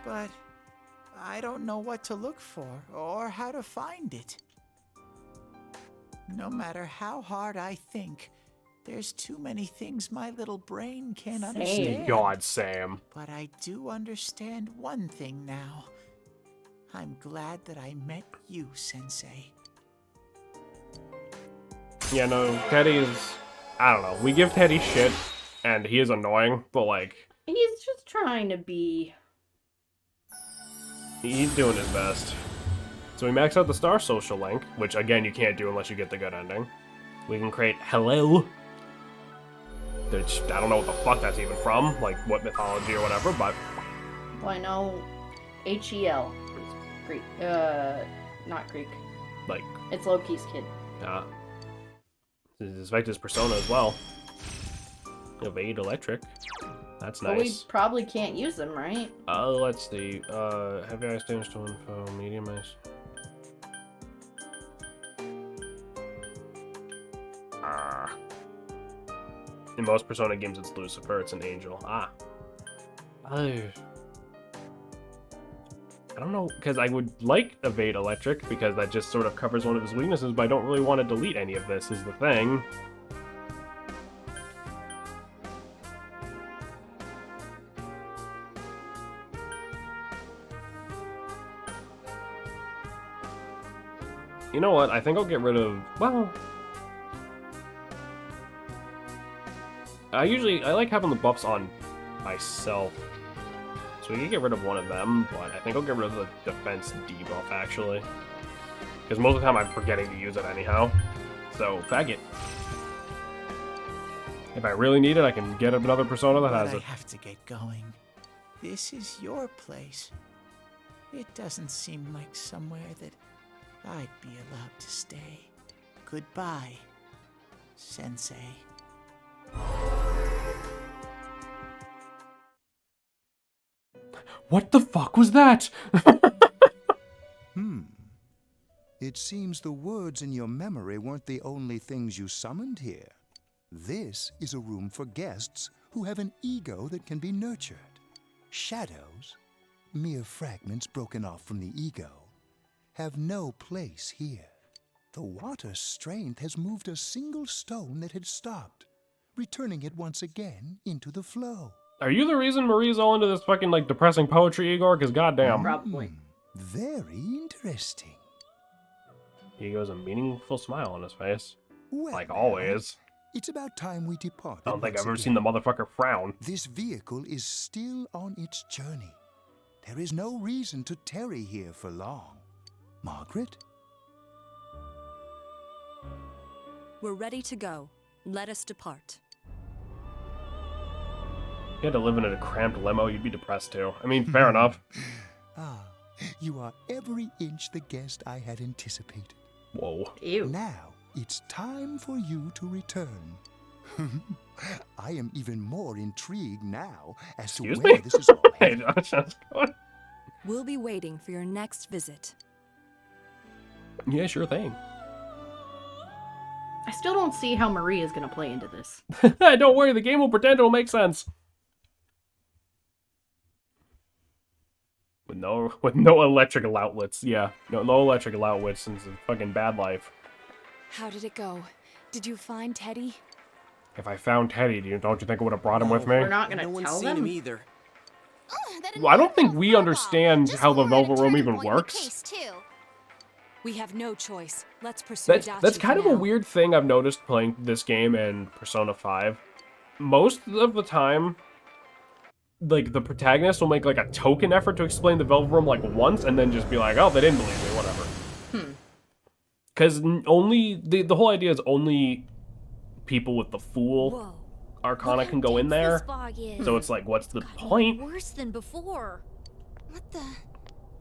But I don't know what to look for or how to find it. No matter how hard I think, there's too many things my little brain can't Same. understand. God, Sam. But I do understand one thing now. I'm glad that I met you, Sensei. Yeah, no, Teddy is... I don't know. We give Teddy shit, and he is annoying, but, like, He's just trying to be. he's doing his best. So we max out the Star Social link, which, again, you can't do unless you get the good ending. We can create Hello, which I don't know what the fuck that's even from, like, what mythology or whatever, but... Well, I know H-E-L is Greek. Not Greek. Like, It's Loki's kid. this affects his persona as well. Evade Electric. That's But we nice. probably can't use them, right? Let's see. Heavy ice damage to info, medium ice. In most Persona games, it's Lucifer. It's an angel. I don't know, because I would like Evade Electric, because that just sort of covers one of his weaknesses, but I don't really want to delete any of this, is the thing. You know what? I think I'll get rid of... Well... I like having the buffs on myself. So we can get rid of one of them, but I think I'll get rid of the defense debuff, actually. Because most of the time I'm forgetting to use it anyhow. So, faggot. If I really need it, I can get another Persona that has But I it. have to get going. This is your place. It doesn't seem like somewhere that I'd be allowed to stay. Goodbye, Sensei. What the fuck was that? It seems the words in your memory weren't the only things you summoned here. This is a room for guests who have an ego that can be nurtured. Shadows, mere fragments broken off from the ego, have no place here. The water's strength has moved a single stone that had stopped, returning it once again into the flow. Are you the reason Marie's all into this fucking, like, depressing poetry, Igor? Because goddamn. Probably. Very interesting. He has a meaningful smile on his face. Well, Like now, always. It's about time we departed. I don't think once I've ever again. seen the motherfucker frown. This vehicle is still on its journey. There is no reason to tarry here for long. Margaret? We're ready to go. Let us depart. you had to live in a cramped limo, you'd be depressed too. I mean, fair enough. Ah, you are every inch the guest I had anticipated. Whoa. Ew. Now, it's time for you to return. I am even more intrigued now as to Excuse where me? this is all Hey, headed. Josh, how's it going? We'll be waiting for your next visit. Yeah, sure thing. I still don't see how Marie is gonna play into this. Don't worry, the game will pretend it'll make sense. With no electrical outlets, yeah. No electrical outlets since a fucking bad life. How did it go? Did you find Teddy? If I found Teddy, don't you think I would have brought him with me? We're not gonna No one's tell seen him them. either. Well, I don't think we understand how the Velvet Room even works. We have no choice. Let's pursue Adachi That's kind for of a now. weird thing I've noticed playing this game and Persona 5. Most of the time, like, the protagonist will make, like, a token effort to explain the Velvet Room, like, once, and then just be like, oh, they didn't believe me, whatever. Because only, the whole idea is only people with the Fool Arcana can go in there. So it's like, what's the point? Worse than before. What the?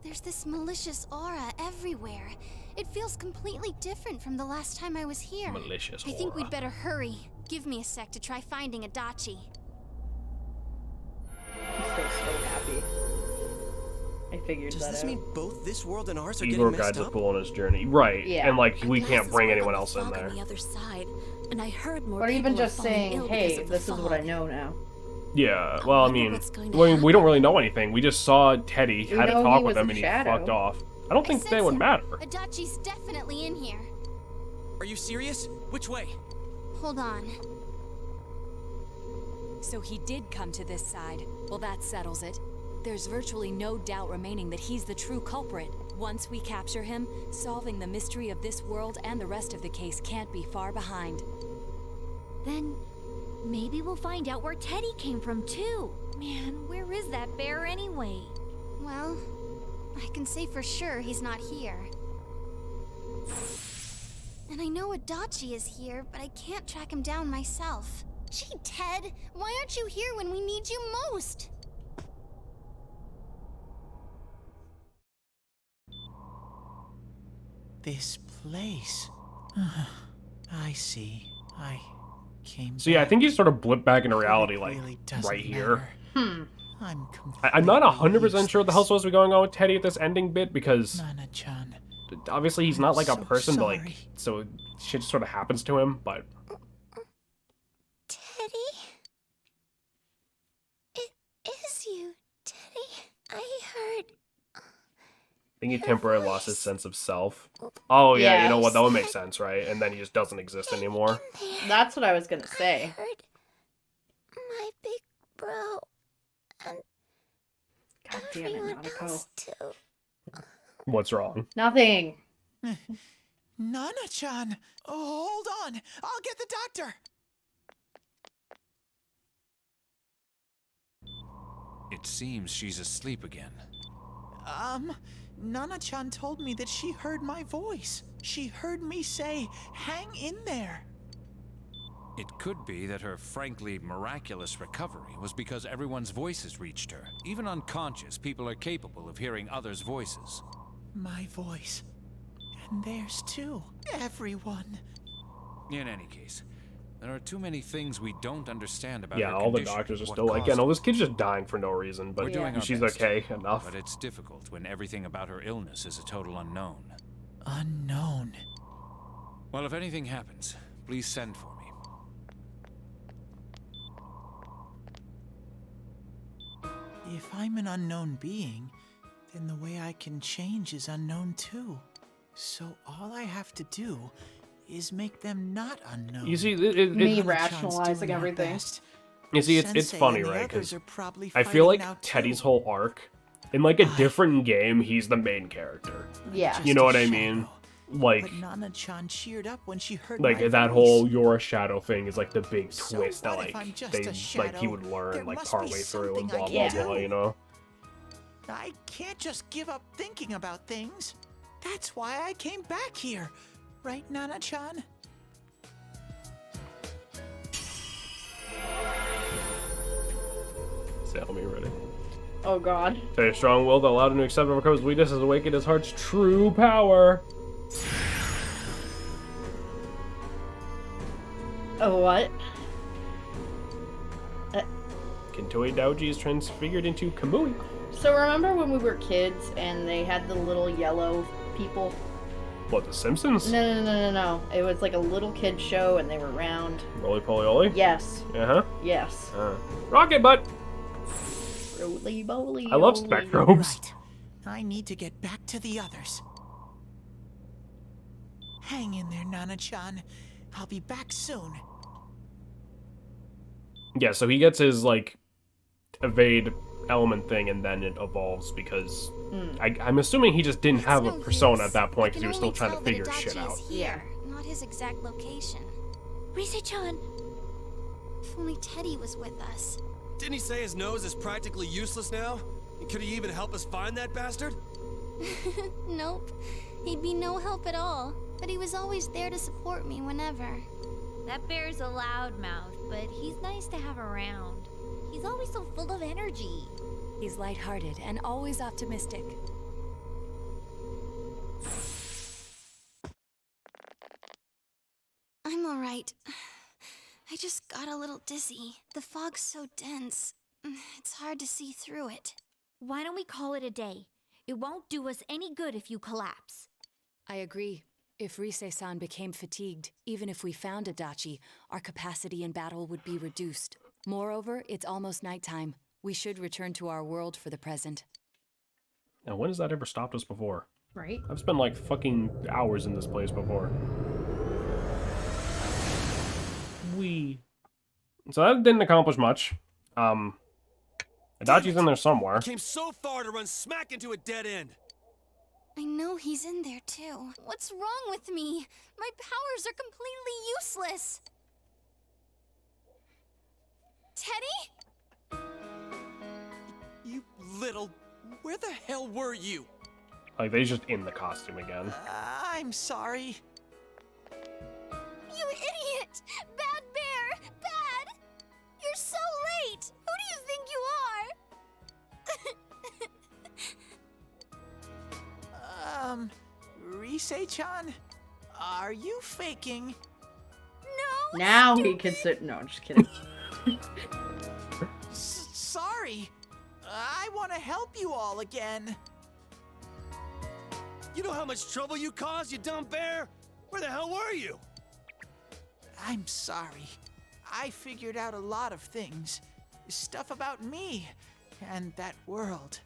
There's this malicious aura everywhere. It feels completely different from the last time I was here. Malicious I think aura. we'd better hurry. Give me a sec to try finding Adachi. I'm still so happy. I figured Does that this out. mean both this world and ours are Igor getting guides messed the up? Fool on his journey. Right. Yeah. And, like, we My can't glasses bring work anyone on the else in fog there. On the other side, and I heard more Or even people are just falling saying, ill hey, because of the this is what I fog. know now. Yeah, well, I wonder mean, what's going to we don't really know anything. We just saw Teddy, We had a know talk he with was him, a and he shadow. fucked off. I don't think sense that would him. matter. Adachi's definitely in here. Are you serious? Which way? Hold on. So he did come to this side. Well, that settles it. There's virtually no doubt remaining that he's the true culprit. Once we capture him, solving the mystery of this world and the rest of the case can't be far behind. Then maybe we'll find out where Teddy came from too. Man, where is that bear anyway? Well, I can say for sure he's not here. And I know Adachi is here, but I can't track him down myself. Gee, Ted, why aren't you here when we need you most? This place. I see. I came So yeah, I back. think he sort of blipped back into reality, It like, really doesn't right here. matter. I'm I'm not completely 100% sure what the hell's supposed to be going on with Teddy at this ending bit, because Nana-chan. obviously he's not like a so person, but, like, sorry. so shit just sort of happens to him, but... Teddy? It is you, Teddy. I heard. I think he temporarily lost his sense of self. Oh yeah, you know what, that would make sense, right? And then he just doesn't exist anymore. That's what I was gonna say. Heard my big bro and God damn it, everyone Nanako. else too. What's wrong? Nothing. Nana-chan! Oh, hold on! I'll get the doctor! It seems she's asleep again. Nana-chan told me that she heard my voice. She heard me say, hang in there. It could be that her frankly miraculous recovery was because everyone's voices reached her. Even unconscious, people are capable of hearing others' voices. My voice. And theirs too. Everyone. In any case, there are too many things we don't understand about Yeah, her all the condition, doctors are what still like, yeah, caused no, it. this kid's just dying for no reason, but We're doing our she's best, okay enough. But it's difficult when everything about her illness is a total unknown. Unknown. Well, if anything happens, please send for me. If I'm an unknown being, then the way I can change is unknown too. So all I have to do is make them not unknown. You see, Me Nana-chan's rationalizing doing her everything. best. You see, it's Sensei funny, and the right? others Because are probably I feel like fighting now, Teddy's too. whole arc, in like a different game, he's the main character. Yeah. You know what I mean? Like, But Nana-chan cheered up when she heard like my that voice. whole "you're a shadow" thing is like the big So twist that what if I'm like just they a like he shadow? would learn There like must be partway through and something I blah blah can blah. do. You know? I can't just give up thinking about things. That's why I came back here. Right, Nana-chan? Salem, you ready? Oh god. Teddy's strong will that allowed him to accept and overcome his weaknesses awakened his heart's true power. Oh, what? Kintoi Daoji is transfigured into Kamui. So remember when we were kids and they had the little yellow people? What, The Simpsons? No. It was like a little kid show and they were round. Roly Poly Oly? Yes. Uh-huh. Yes. Rocket Butt! Roly Poly. I love Spectrobes. Right. I need to get back to the others. Hang in there, Nana-chan. I'll be back soon. Yeah, so he gets his, like, evade element thing and then it evolves because I'm assuming he just didn't have a persona at that point because he was still trying to figure shit out. Here, not his exact location. Rise-chan! If only Teddy was with us. Didn't he say his nose is practically useless now? And could he even help us find that bastard? Nope. He'd be no help at all. But he was always there to support me whenever. That bear's a loudmouth, but he's nice to have around. He's always so full of energy. He's lighthearted and always optimistic. I'm alright. I just got a little dizzy. The fog's so dense. It's hard to see through it. Why don't we call it a day? It won't do us any good if you collapse. I agree. If Rise-san became fatigued, even if we found Adachi, our capacity in battle would be reduced. Moreover, it's almost nighttime. We should return to our world for the present. Now, when has that ever stopped us before? Right? I've spent like fucking hours in this place before. So that didn't accomplish much. Adachi's in there somewhere. I came so far to run smack into a dead end. I know he's in there too. What's wrong with me? My powers are completely useless. Teddy? You little... Where the hell were you? Like, they're just in the costume again. I'm sorry. You idiot! Bad bear! Bad! You're so late! Who do you think you are? Rise-chan? Are you faking? No! Now he can sit. No, just kidding. Sorry. I want to help you all again. You know how much trouble you caused, you dumb bear? Where the hell were you? I'm sorry. I figured out a lot of things. Stuff about me and that world.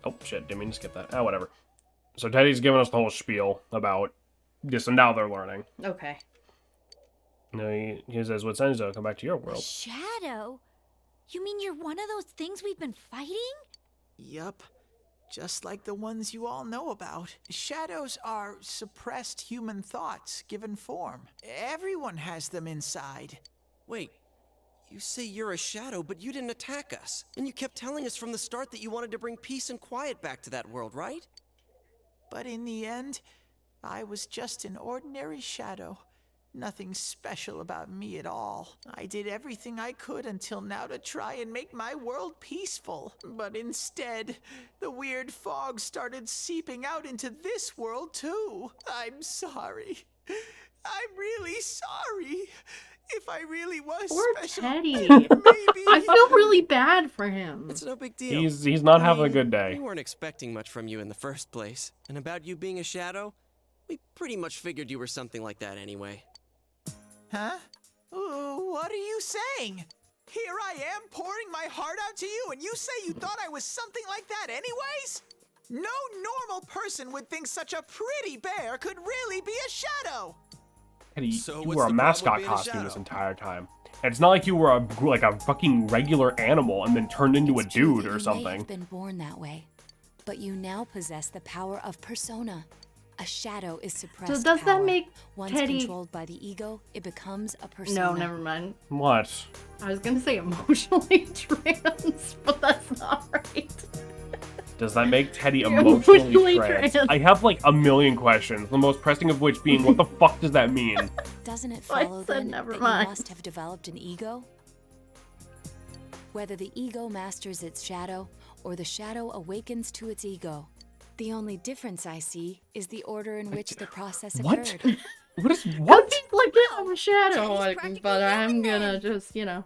Oh, shit. Didn't mean to skip that. Oh, whatever. So Teddy's giving us the whole spiel about this, and now they're learning. Okay. No, he says, what Senzo, come back to your world. Shadow? You mean you're one of those things we've been fighting? Yup. Just like the ones you all know about. Shadows are suppressed human thoughts given form. Everyone has them inside. Wait, you say you're a shadow, but you didn't attack us. And you kept telling us from the start that you wanted to bring peace and quiet back to that world, right? But in the end, I was just an ordinary shadow. Nothing special about me at all. I did everything I could until now to try and make my world peaceful. But instead, the weird fog started seeping out into this world too. I'm sorry. I'm really sorry. If I really was Poor special, Teddy. maybe... I feel really bad for him. It's no big deal. He's not having a good day. We weren't expecting much from you in the first place. And about you being a shadow, we pretty much figured you were something like that anyway. Huh? What are you saying? Here I am pouring my heart out to you, and you say you thought I was something like that anyways? No normal person would think such a pretty bear could really be a shadow. Teddy, So you what's were a the mascot problem with being a costume this shadow? entire time. And it's not like you were like a fucking regular animal and then turned into a It's true dude that or you may something. have been born that way, but you now possess the power of persona. A shadow is suppressed So does that power. make Once Teddy... controlled by the ego, it becomes a persona. No, never mind. What? I was gonna say emotionally trans, but that's not right. Does that make Teddy You're emotionally emotionally trans? trans. I have like a million questions, the most pressing of which being, what the fuck does that mean? Doesn't it I follow said then never that mind. you must have developed an ego? Whether the ego masters its shadow, or the shadow awakens to its ego. The only difference I see is the order in which the process What? occurred. What is what? Like, yeah, I'm a shadow, like, but I'm gonna just, you know.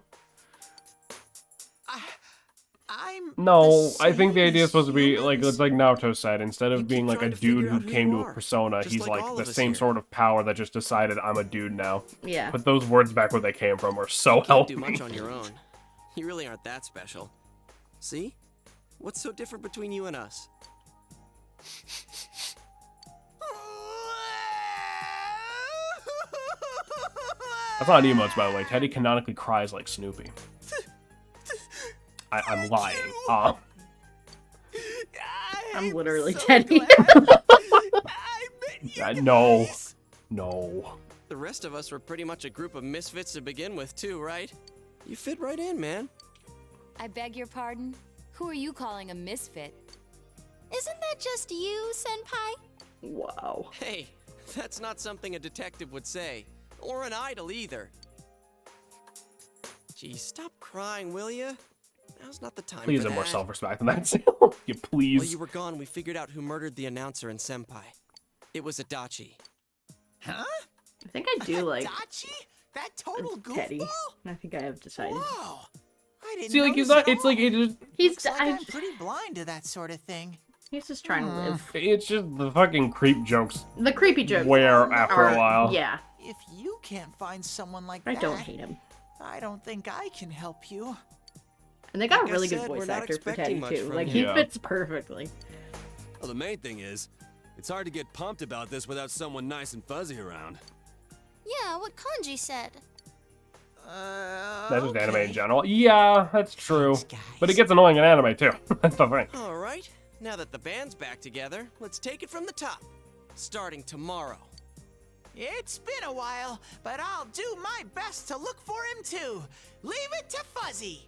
I'm No, the I think the same idea is as supposed to be like humans. it's like Naruto said. Instead of You being keep like a trying to dude figure who out who came you to a are, persona, just he's like like all the of us same here. sort of power that just decided I'm a dude now. Yeah. Put those words back where they came from, or so Can't help do me. much on your own. You really aren't that special. See? What's so different between you and us? That's not emotes, by the way. Teddy canonically cries like Snoopy. I'm lying. I'm literally Teddy. No. No. The rest of us were pretty much a group of misfits to begin with, too, right? You fit right in, man. I beg your pardon? Who are you calling a misfit? Isn't that just you, Senpai? Wow. Hey, that's not something a detective would say. Or an idol, either. Gee, stop crying, will ya? Now's not the time Please for have more that. self-respect than that. You please. While you were gone, we figured out who murdered the announcer and Senpai. It was Adachi. Huh? I think I do like Adachi? That total Teddy. goofball? I think I have decided. Whoa! I didn't See, like he's notice not. at It's like all. it just. He's Looks like I, I'm pretty blind to that sort of thing. he's just trying to live. It's just the fucking creep jokes. The creepy jokes Wear after are, a while. Yeah. If you can't find someone like I that, don't hate him. I don't think I can help you. And they got Like a I really good said, we're voice not actor for expecting Teddy much too. from Like you. he Yeah. fits perfectly. Well, the main thing is, it's hard to get pumped about this without someone nice and fuzzy around. Yeah, what Kanji said. That's just anime in Okay. general. Yeah, that's true. Thanks, guys. But it gets annoying in anime too. That's the thing. All right, now that the band's back together, let's take it from the top. Starting tomorrow. It's been a while, but I'll do my best to look for him too. Leave it to Fuzzy.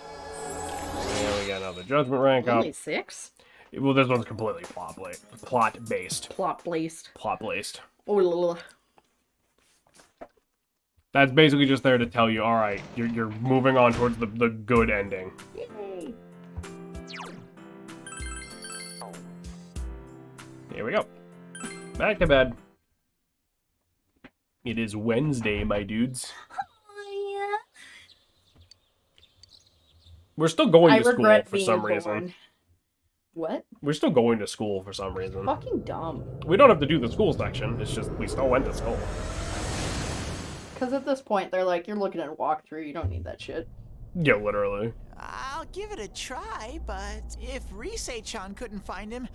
Yeah, we got another judgment rank up. Only 6? Well, this one's completely plot based. Plot placed. Plot based. Oh, la, la. That's basically just there to tell you, all right, you're moving on towards the good ending. Yay. Here we go. Back to bed. It is Wednesday, my dudes. We're still going I to school regret for being some born. reason. What? We're still going to school for some reason. Fucking dumb. We don't have to do the school section. It's just we still went to school. Because at this point, they're like, you're looking at a walkthrough. You don't need that shit. Yeah, literally. I'll give it a try, but if Rise-chan couldn't find him,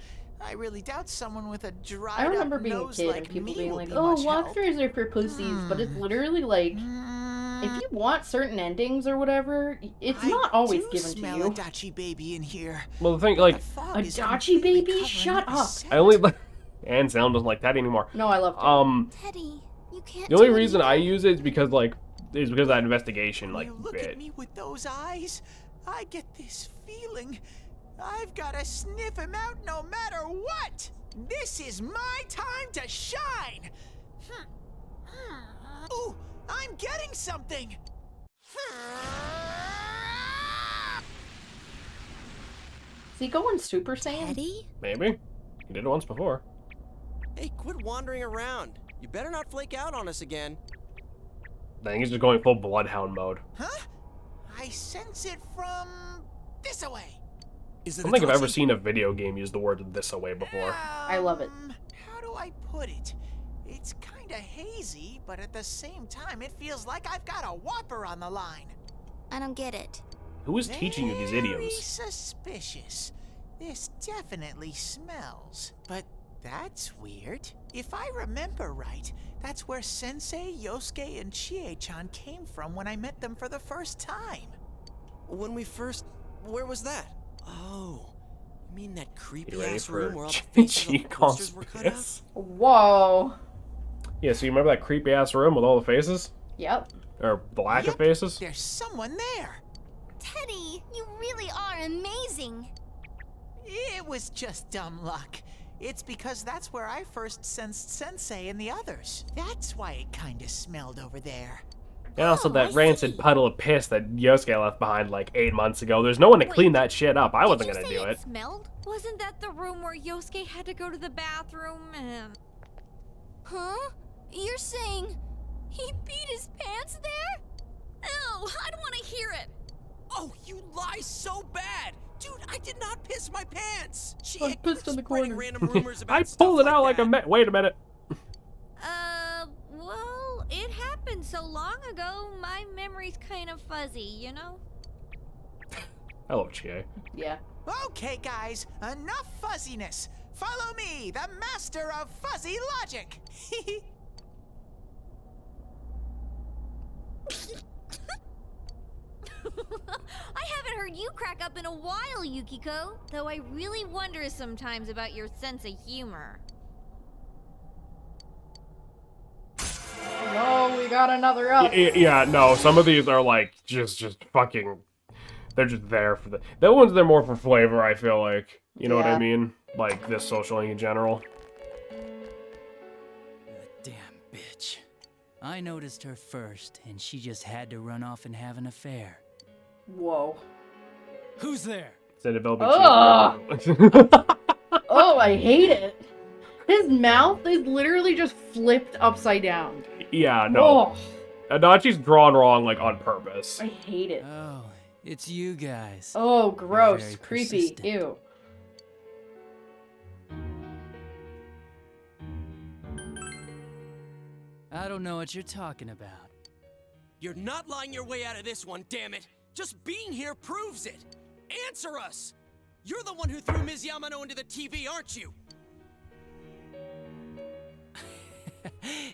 I really doubt someone with a dried I remember up being a nose kid like and people me being will like, be oh, much help. walkthroughs are for pussies. But it's literally like, if you want certain endings or whatever, it's not always do given to smell you. a Dachi baby in here. Well, the thing, like, Fog is Adachi completely baby? covering Shut my up. scent. I only and Salem doesn't like that anymore. No, I love it. Teddy, you can't The only do it reason I either. use it is because like of that investigation like You look bit. at me with those eyes, I get this feeling. I've got to sniff him out no matter what. This is my time to shine. Ooh, I'm getting something. Is he going Super Saiyan? Teddy? Maybe. He did it once before. Hey, quit wandering around. You better not flake out on us again. I think he's just going full bloodhound mode. Huh? I sense it from this away. Is I it don't think I've ever Adachi? seen a video game use the word this away before. I love it. How do I put it? It's kind of hazy, but at the same time, it feels like I've got a whopper on the line. I don't get it. Who is teaching you these Very idioms? suspicious. This definitely smells. But that's weird. If I remember right, that's where Sensei, Yosuke, and Chie-chan came from when I met them for the first time. When we first... Where was that? Oh, you mean that You creepy ready ass for room where all the faces of the posters were cut out? piss? Whoa. Yeah, so you remember that creepy ass room with all the faces? Yep. Or the lack of Yep, faces? There's someone there. Teddy, you really are amazing. It was just dumb luck. It's because that's where I first sensed Sensei and the others. That's why it kinda smelled over there. And also Oh, that I rancid see. puddle of piss that Yosuke left behind like 8 months ago. There's no one to clean that shit up. I wasn't gonna do it. Smelled? Wasn't that the room where Yosuke had to go to the bathroom and... Huh? You're saying he peed his pants there? Ew, I don't want to hear it. Oh, you lie so bad! Dude, I did not piss my pants! She I pissed in the corner. random rumors about I stuff pulled it out like like that. wait a minute. Well, it happened so long ago, my memory's kind of fuzzy, you know? I love Chie. Yeah. Okay, guys, enough fuzziness. Follow me, the master of fuzzy logic. I haven't heard you crack up in a while, Yukiko. Though I really wonder sometimes about your sense of humor. No, we got another up. Yeah, no, some of these are like just fucking. They're just there for the ones. They're more for flavor. I feel like, you know what I Yeah. mean. Like this social link in general. Damn bitch. I noticed her first, and she just had to run off and have an affair. Whoa. Who's there? Instead of Ugh. Oh, I hate it. His mouth is literally just flipped upside down. Yeah, no. Oh, Adachi's drawn wrong, like on purpose. I hate it. Oh, it's you guys. Oh, gross. very Creepy. persistent. Ew. I don't know what you're talking about. You're not lying your way out of this one, damn it! Just being here proves it! Answer us! You're the one who threw Ms. Yamano into the TV, aren't you?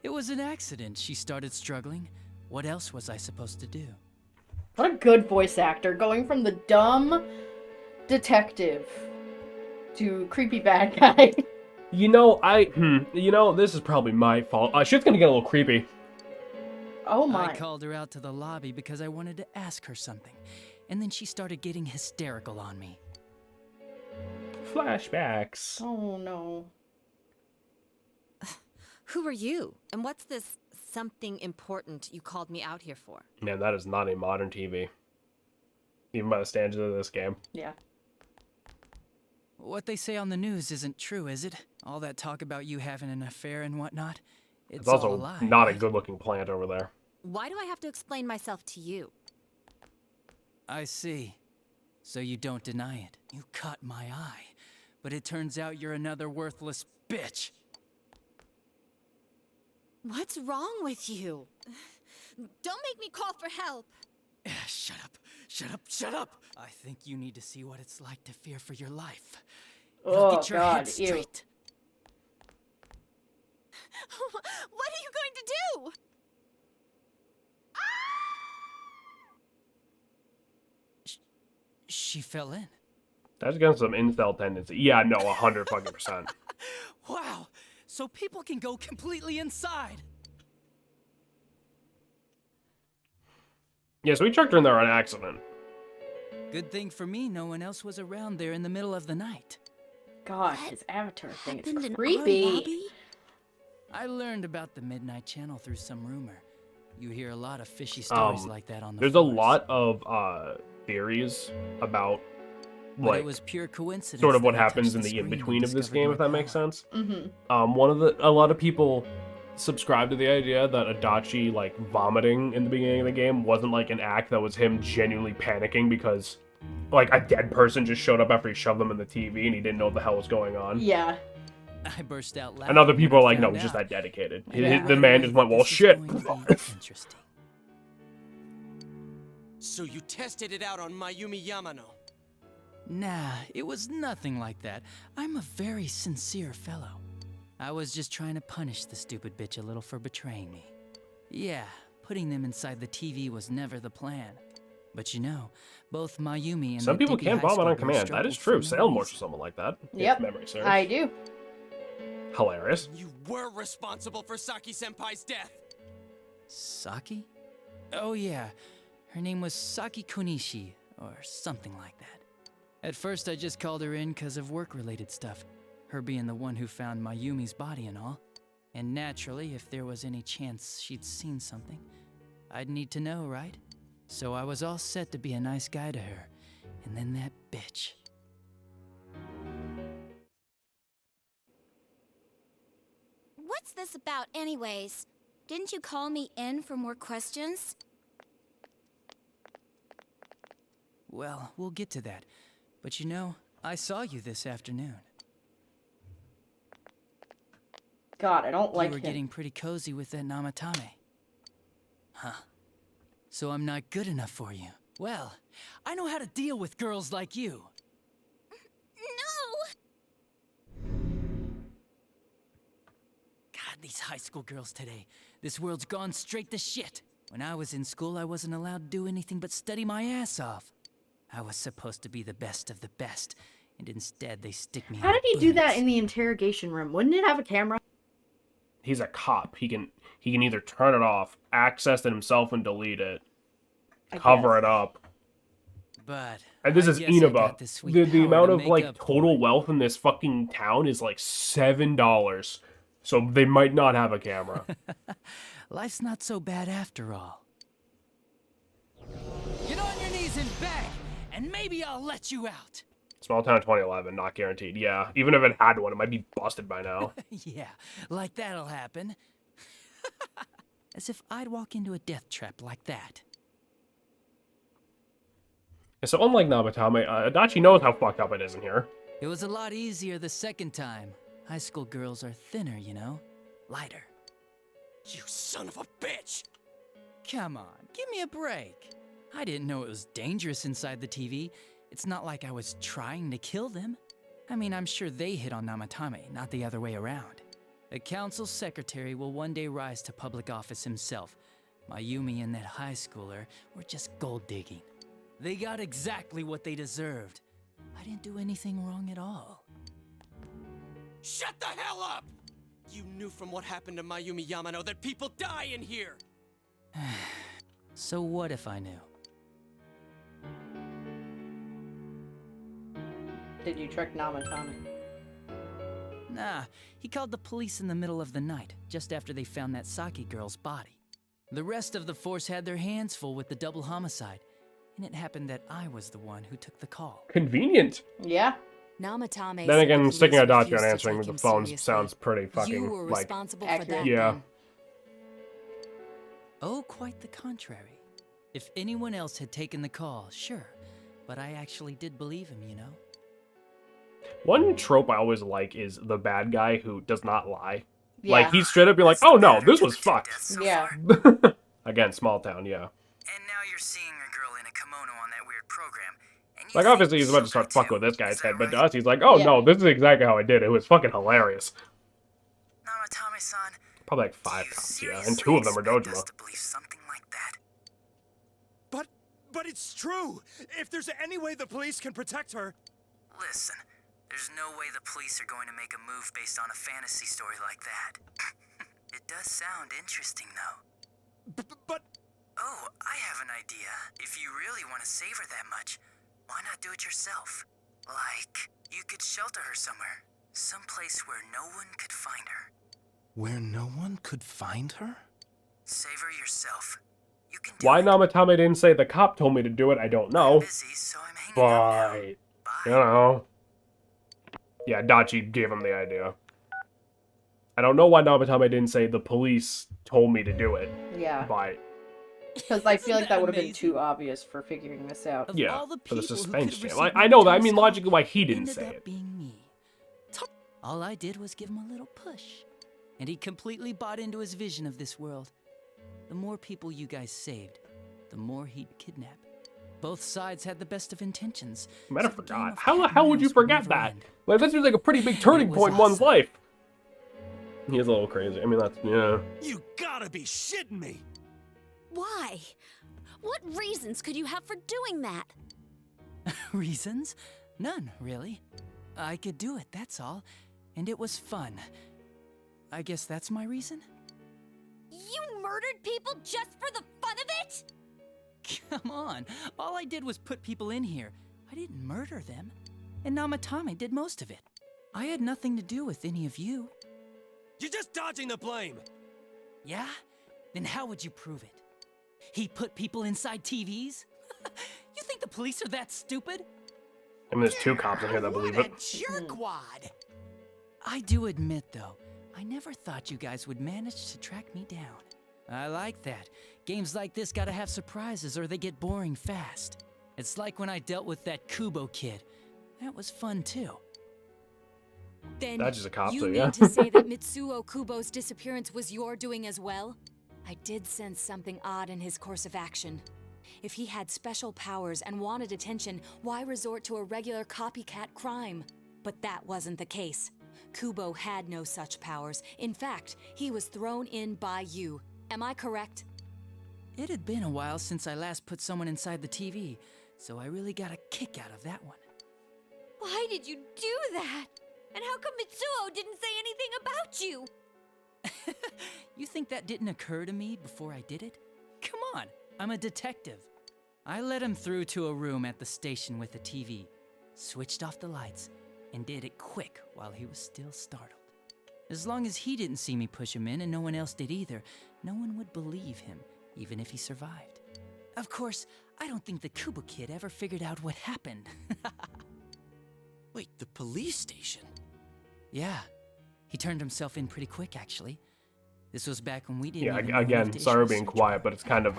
It was an accident. She started struggling. What else was I supposed to do? What a good voice actor, going from the dumb detective to creepy bad guy. You know, this is probably my fault. Shit's gonna get a little creepy. Oh my. I called her out to the lobby because I wanted to ask her something, and then she started getting hysterical on me. Flashbacks. Oh no. Who are you? And what's this something important you called me out here for? Man, that is not a modern TV. Even by the standards of this game. Yeah. What they say on the news isn't true, is it? All that talk about you having an affair and whatnot? It's all also a lie. not a right? good-looking plant over there. Why do I have to explain myself to you? I see. So you don't deny it. You caught my eye. But it turns out you're another worthless bitch. What's wrong with you? Don't make me call for help. Shut up. Shut up. Shut up. I think you need to see what it's like to fear for your life. Now Oh get your god, head ew. straight. What are you going to do? She fell in. That's got some incel tendency. Yeah, no, 100%. Wow. So people can go completely inside. Yeah, so we chucked her in there on accident. Good thing for me, no one else was around there in the middle of the night. God, his avatar thing happened is in our creepy. lobby? I learned about the Midnight Channel through some rumor. You hear a lot of fishy stories like that on the There's force. a lot of theories about But like it was pure coincidence sort of what that I happens touched in the the screen and in-between of this discovered game, your if that makes power. sense. Mm-hmm. A lot of people subscribe to the idea that Adachi like vomiting in the beginning of the game wasn't like an act, that was him genuinely panicking because like a dead person just showed up after he shoved them in the TV and he didn't know what the hell was going on. Yeah. I burst out laughing. And other when people I are like, no, found he's just out. that dedicated. I knew The right man away just went, that well, this was shit. going to be interesting. So you tested it out on Mayumi Yamano. Nah, it was nothing like that. I'm a very sincere fellow. I was just trying to punish the stupid bitch a little for betraying me. Yeah, putting them inside the TV was never the plan. But you know, both Mayumi and Some the people dippy can't high vomit on schooler command. That is struggled true. for no Salem works reason. for someone like that. Yep. If memory serves. I do. Hilarious. You were responsible for Saki-senpai's death. Saki? Oh yeah, her name was Saki Kunishi, or something like that. At first I just called her in because of work-related stuff, her being the one who found Mayumi's body and all. And naturally, if there was any chance she'd seen something. I'd need to know, right? So I was all set to be a nice guy to her. And then that bitch. What's this about, anyways? Didn't you call me in for more questions? Well, we'll get to that. But you know, I saw you this afternoon. God, I don't like You were him. getting pretty cozy with that Namatame. Huh. So I'm not good enough for you. Well, I know how to deal with girls like you. No! God, these high school girls today. This world's gone straight to shit. When I was in school, I wasn't allowed to do anything but study my ass off. I was supposed to be the best of the best, and instead they stick me How in did a he do that booth. in the interrogation room? Wouldn't it have a camera? He's a cop. He can either turn it off, access it himself, and delete it, cover it up. But And this I is guess I Inaba. got the sweet The power amount to of make like up for total it. wealth in this fucking town is like $7. So they might not have a camera. Life's not so bad after all. Get on your knees and beg, and maybe I'll let you out. Small town 2011, not guaranteed. Yeah, even if it had one, it might be busted by now. Yeah, like that'll happen. As if I'd walk into a death trap like that. So unlike Nabatame, Adachi knows how fucked up it is in here. It was a lot easier the second time. High school girls are thinner, you know? Lighter. You son of a bitch! Come on, give me a break. I didn't know it was dangerous inside the TV. It's not like I was trying to kill them. I mean, I'm sure they hit on Namatame, not the other way around. The council secretary will one day rise to public office himself. Mayumi and that high schooler were just gold digging. They got exactly what they deserved. I didn't do anything wrong at all. Shut the hell up! You knew from what happened to Mayumi Yamano that people die in here! So what if I knew? Did you trick Namatame? Nah, he called the police in the middle of the night, just after they found that Saki girl's body. The rest of the force had their hands full with the double homicide, and it happened that I was the one who took the call. Convenient. Yeah. Namatame Then said again, the sticking police Adachi on refused to answering take the him phone seriously. sounds pretty fucking You were like responsible for accurate. that, yeah. then. Oh, quite the contrary. If anyone else had taken the call, sure, but I actually did believe him, you know? One trope I always like is the bad guy who does not lie. Yeah. Like, he'd straight up be like, oh no, this was fucked. Yeah. Again, small town, yeah. And now you're seeing a girl in a kimono on that weird program. And Like, obviously he's about to start fucking with this guy's head, but to us, he's like, oh Yeah. no, this is exactly how I did it. It was fucking hilarious. Namatame-san, Probably like 5 cops, yeah, and 2 of them are Dojima. to believe something like that. But it's true! If there's any way the police can protect her... Listen, there's no way the police are going to make a move based on a fantasy story like that. It does sound interesting, though. But... Oh, I have an idea. If you really want to save her that much, why not do it yourself? Like, you could shelter her somewhere. Someplace where no one could find her. Where no one could find her? Save her yourself. You can do Why it. Namatame didn't say the cop told me to do it, I don't know. Busy, so I'm hanging up now. But, you know. Yeah, Dachi gave him the idea. I don't know why Namatame didn't say the police told me to do it. Yeah. But, Because I feel like that would have been too obvious for figuring this out. yeah, all the for the people who suspense could've channel. Like, received I know that. I Namatame's mean, call logically, why he didn't ended say up it. being me. All I did was give him a little push, and he completely bought into his vision of this world. The more people you guys saved, the more he'd kidnap. Both sides had the best of intentions. I might have so the game forgot. of How the cat hell and would you mouse would forget never that? end. Like, that seems like a pretty big turning was point in one's awesome. life. He is a little crazy. I mean, that's, yeah. You gotta be shitting me! Why? What reasons could you have for doing that? Reasons? None, really. I could do it, that's all. And it was fun. I guess that's my reason? You murdered people just for the fun of it? Come on. All I did was put people in here. I didn't murder them. And Namatame did most of it. I had nothing to do with any of you. You're just dodging the blame! Yeah? Then how would you prove it? He put people inside TVs? You think the police are that stupid? I mean, there's 2 cops in here that believe it. Jerkwad! I do admit, though, I never thought you guys would manage to track me down. I like that. Games like this gotta have surprises or they get boring fast. It's like when I dealt with that Kubo kid. That was fun, too. Then That's just a cop, you so mean yeah. to say that Mitsuo Kubo's disappearance was your doing as well? I did sense something odd in his course of action. If he had special powers and wanted attention, why resort to a regular copycat crime? But that wasn't the case. Kubo had no such powers. In fact, he was thrown in by you. Am I correct? It had been a while since I last put someone inside the TV, so I really got a kick out of that one. Why did you do that? And how come Mitsuo didn't say anything about you? You think that didn't occur to me before I did it? Come on, I'm a detective. I let him through to a room at the station with a TV, switched off the lights, and did it quick while he was still startled. As long as he didn't see me push him in and no one else did either, no one would believe him, even if he survived. Of course, I don't think the Kubo kid ever figured out what happened. Wait, the police station? Yeah, he turned himself in pretty quick, actually. This was back when we didn't Yeah, even know again, enough to sorry issue a being search quiet, but it's kind of,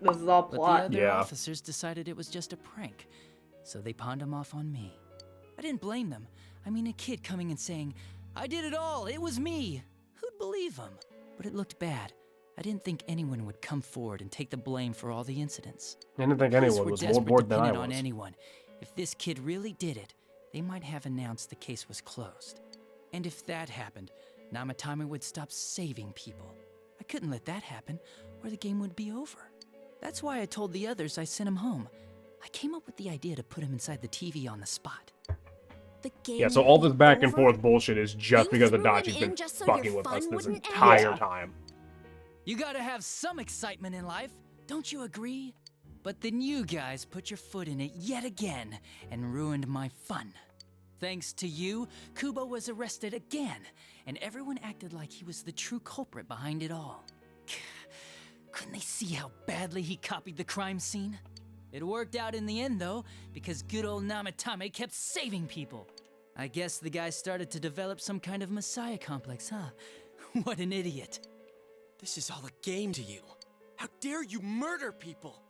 This is all But plot. the other Yeah. officers decided it was just a prank, so they pawned him off on me. I didn't blame them. I mean, a kid coming and saying, "I did it all, it was me." Who'd believe him? But it looked bad. I didn't think anyone would come forward and take the blame for all the incidents. I didn't think Police anyone were was more desperate bored than I dependent on was. anyone. If this kid really did it, they might have announced the case was closed. And if that happened, Namatame would stop saving people. I couldn't let that happen, or the game would be over. That's why I told the others I sent him home. I came up with the idea to put him inside the TV on the spot. The game Yeah, so all this would be back and over? forth bullshit is just You because threw him Adachi's in been just so your fucking with fun us this wouldn't entire end? time. You gotta have some excitement in life, don't you agree? But then you guys put your foot in it yet again and ruined my fun. Thanks to you, Kubo was arrested again, and everyone acted like he was the true culprit behind it all. Couldn't they see how badly he copied the crime scene? It worked out in the end, though, because good old Namatame kept saving people. I guess the guy started to develop some kind of messiah complex, huh? What an idiot. This is all a game to you. How dare you murder people?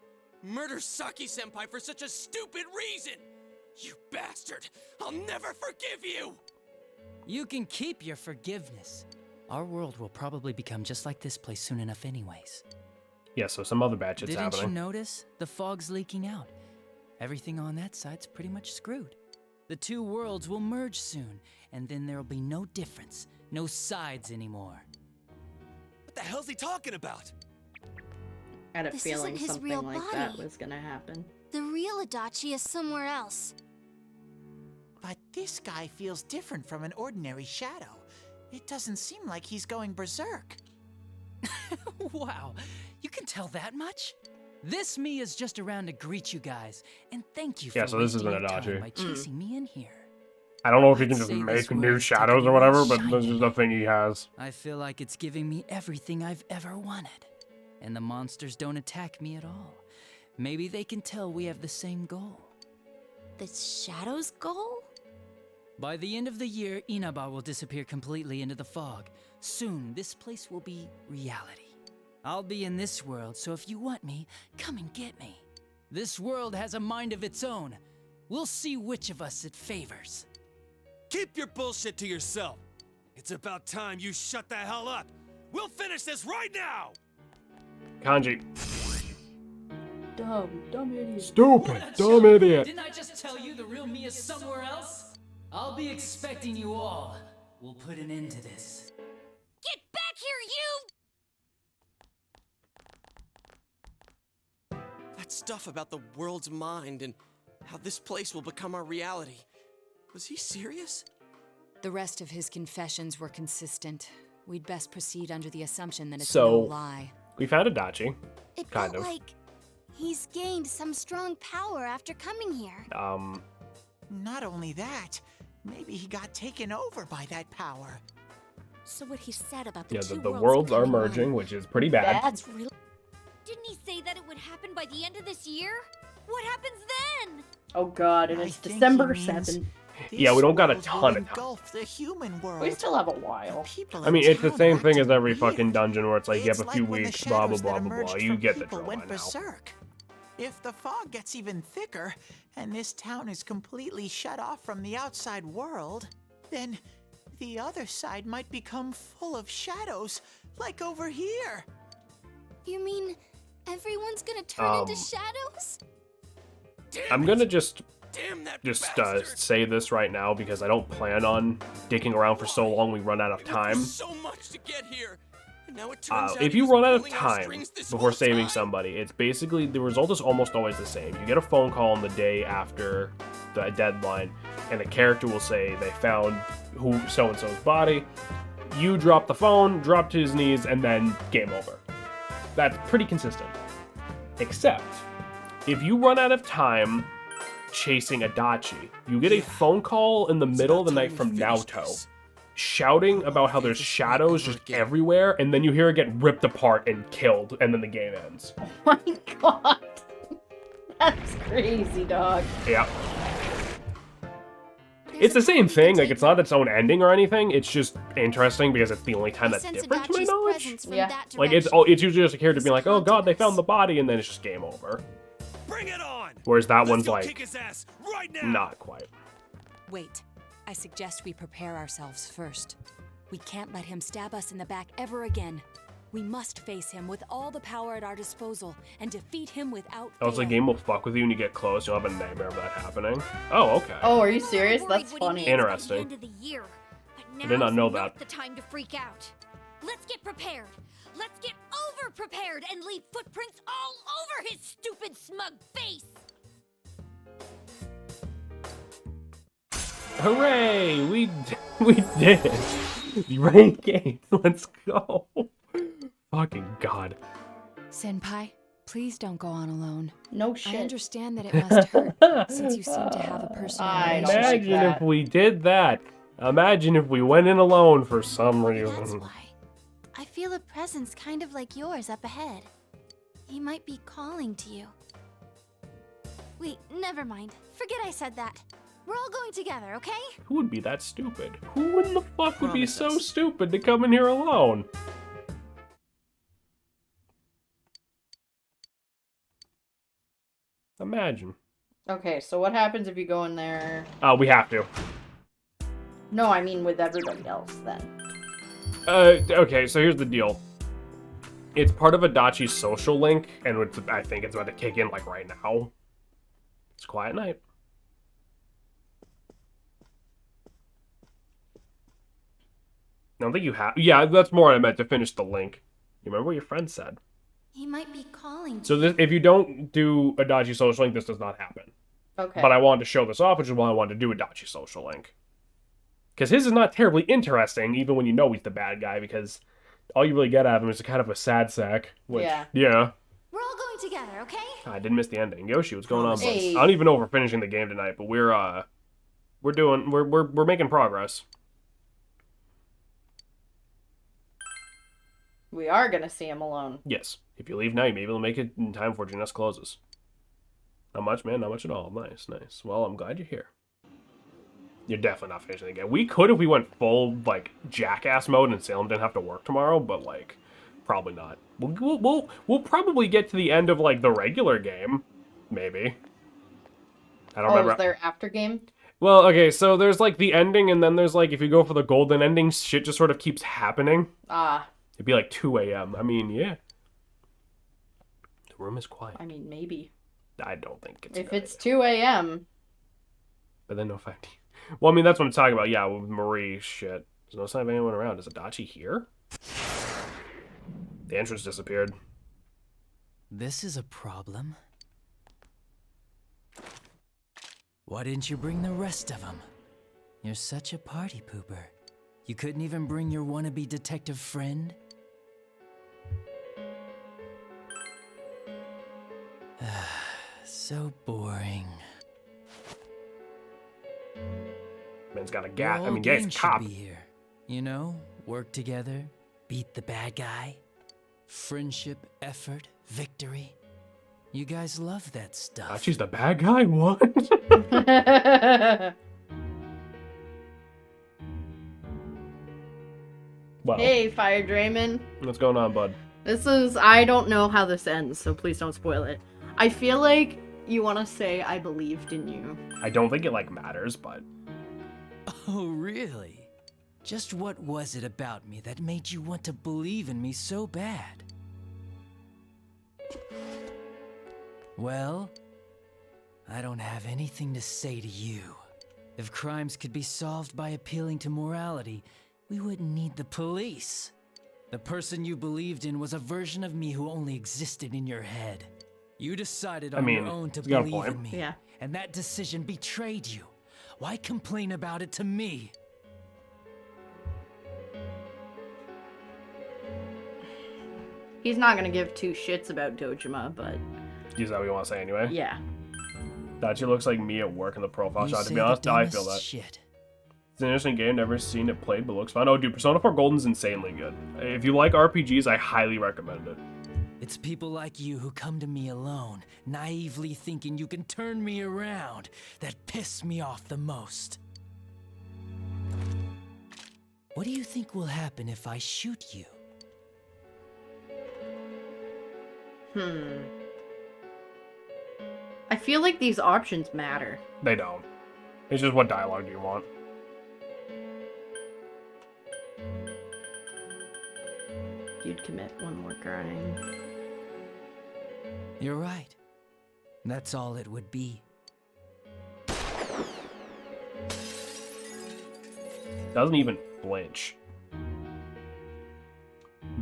Murder Saki-senpai for such a stupid reason! You bastard! I'll never forgive you! You can keep your forgiveness. Our world will probably become just like this place soon enough anyways. Yeah, so some other bad shit's Didn't happening. you notice? The fog's leaking out. Everything on that side's pretty much screwed. The two worlds will merge soon, and then there'll be no difference, no sides anymore. What the hell's he talking about? I had a This feeling isn't his something real like that body. was gonna happen. The real Adachi is somewhere else. But this guy feels different from an ordinary shadow. It doesn't seem like he's going berserk. Wow, you can tell that much? This me is just around to greet you guys, and thank you for Yeah, so this wasting isn't your time Adachi. by chasing me in here. I don't know if he I'd can just say make this new world's shadows taken or a whatever, real but shine this is in the it. thing he has. I feel like it's giving me everything I've ever wanted. And the monsters don't attack me at all. Maybe they can tell we have the same goal. The Shadow's goal? By the end of the year, Inaba will disappear completely into the fog. Soon, this place will be reality. I'll be in this world, so if you want me, come and get me. This world has a mind of its own. We'll see which of us it favors. Keep your bullshit to yourself. It's about time you shut the hell up. We'll finish this right now! Kanji. Dumb idiot. Stupid, dumb idiot. Didn't I just tell you the real me is somewhere else? I'll be expecting you all. We'll put an end to this. Get back here, you! That stuff about the world's mind and how this place will become our reality. Was he serious? The rest of his confessions were consistent. We'd best proceed under the assumption that it's So, no lie. We found Adachi. It Kind felt of. like he's gained some strong power after coming here. Not only that, maybe he got taken over by that power. So what he said about the Yeah, two the worlds are becoming one, merging, which is pretty bad. That's really... Didn't he say that it would happen by the end of this year? What happens then? Oh god, and I it's think December he means 7th. Yeah, we don't got a This world ton will of time. engulf the human world. We still have a while. People I mean, in it's the town same are thing as acting every weird. fucking dungeon where it's like you have It's a few like when the weeks, blah, blah, shadows blah, that blah, blah. emerged You from get the people drill went by now. berserk. If the fog gets even thicker, and this town is completely shut off from the outside world, then the other side might become full of shadows, like over here. You mean everyone's gonna turn into Um, shadows? I'm gonna just Damn that say this right now because I don't plan on dicking around for so long we run out of time. So much to get here. And now it turns out If he you was run out of pulling our time strings this before whole saving time. somebody, it's basically the result is almost always the same. You get a phone call on the day after the deadline, and the character will say they found who so and so's body. You drop the phone, drop to his knees, and then game over. That's pretty consistent. Except if you run out of time chasing Adachi, you get a phone call in the middle of the night from Naoto, shouting about how there's shadows just everywhere, and then you hear it get ripped apart and killed, and then the game ends. Oh my god. That's crazy, dog. Yeah. It's the same thing, like it's not its own ending or anything, it's just interesting because it's the only time that's different to my knowledge. Yeah. Like it's usually just a character being like, oh god, they found the body, and then it's just game over. Bring it on! Whereas that Let's one's go like, kick his ass right now! not quite. Wait. I suggest we prepare ourselves first. We can't let him stab us in the back ever again. We must face him with all the power at our disposal and defeat him without Also, the fail. game will fuck with you and you get close, you'll have a nightmare of that happening. Oh, okay. Oh, are you serious? That's funny. Interesting. End of the year. But I did not know now's that. the time to freak out. Let's get prepared. Let's get over prepared and leave footprints all over his stupid smug face. Hooray! We did it! Renegade, let's go! Fucking god. Senpai, please don't go on alone. No shit. I understand that it must hurt, since you seem to have a personal relationship. Imagine if we did that. Imagine if we went in alone for some reason. I feel a presence kind of like yours up ahead. He might be calling to you. Wait, never mind. Forget I said that. We're all going together, okay? Who would be that stupid? Who in the fuck would be so stupid to come in here alone? Imagine. Okay, so what happens if you go in there? We have to. No, I mean with everybody else then. Okay, so here's the deal. It's part of Adachi's social link, and I think it's about to kick in, like, right now. It's Quiet Night. I don't think you have... Yeah, that's more what I meant, to finish the link. You remember what your friend said? He might be calling to So this, if you don't do Adachi social link, this does not happen. Okay. But I wanted to show this off, which is why I wanted to do Adachi social link. Because his is not terribly interesting, even when you know he's the bad guy, because all you really get out of him is a kind of a sad sack. Which, Yeah. We're all going together, okay? I didn't miss the ending. Yoshi, what's going on, bud? Hey. I don't even know if we're finishing the game tonight, but we're making progress. We are gonna see him alone. Yes. If you leave now, you may be able to make it in time before Janus closes. Not much, man. Not much at all. Nice, nice. Well, I'm glad you're here. You're definitely not finishing the game. We could if we went full, like, jackass mode and Salem didn't have to work tomorrow, but, like, probably not. We'll probably get to the end of, like, the regular game. Maybe. I don't remember. Is there after game? Well, okay, so there's, like, the ending, and then there's, like, if you go for the golden ending, shit just sort of keeps happening. Ah. It'd be like 2 a.m. I mean, yeah. The room is quiet. I mean, maybe. I don't think it's... If it's 2 a.m. But then no fact. Well, I mean, that's what I'm talking about. Yeah, with Marie, shit. There's no sign of anyone around. Is Adachi here? The entrance disappeared. This is a problem. Why didn't you bring the rest of them? You're such a party pooper. You couldn't even bring your wannabe detective friend? So boring. Man's got a Your gat. I whole mean, yeah, gang he's a cop. should be here. You know, work together, beat the bad guy. Friendship, effort, victory. You guys love that stuff. She's the bad guy? What? Well, Hey, Fire Draymond. what's going on, bud? I don't know how this ends, so please don't spoil it. I feel like you want to say I believed in you. I don't think it, like, matters, but... Oh, really? Just what was it about me that made you want to believe in me so bad? Well, I don't have anything to say to you. If crimes could be solved by appealing to morality, we wouldn't need the police. The person you believed in was a version of me who only existed in your head. You decided on your own to he's got a believe point. in me, Yeah. and that decision betrayed you. Why complain about it to me? He's not gonna give two shits about Dojima, but Is that what you want to say anyway? yeah. Dachi looks like me at work in the profile You shot. To say be the honest, I dumbest feel that. shit. It's an interesting game. Never seen it played, but looks fun. Oh, dude, Persona 4 Golden's insanely good. If you like RPGs, I highly recommend it. It's people like you who come to me alone, naively thinking you can turn me around, that piss me off the most. What do you think will happen if I shoot you? I feel like these options matter. They don't. It's just what dialogue do you want? You'd commit one more crime. You're right. That's all it would be. Doesn't even flinch.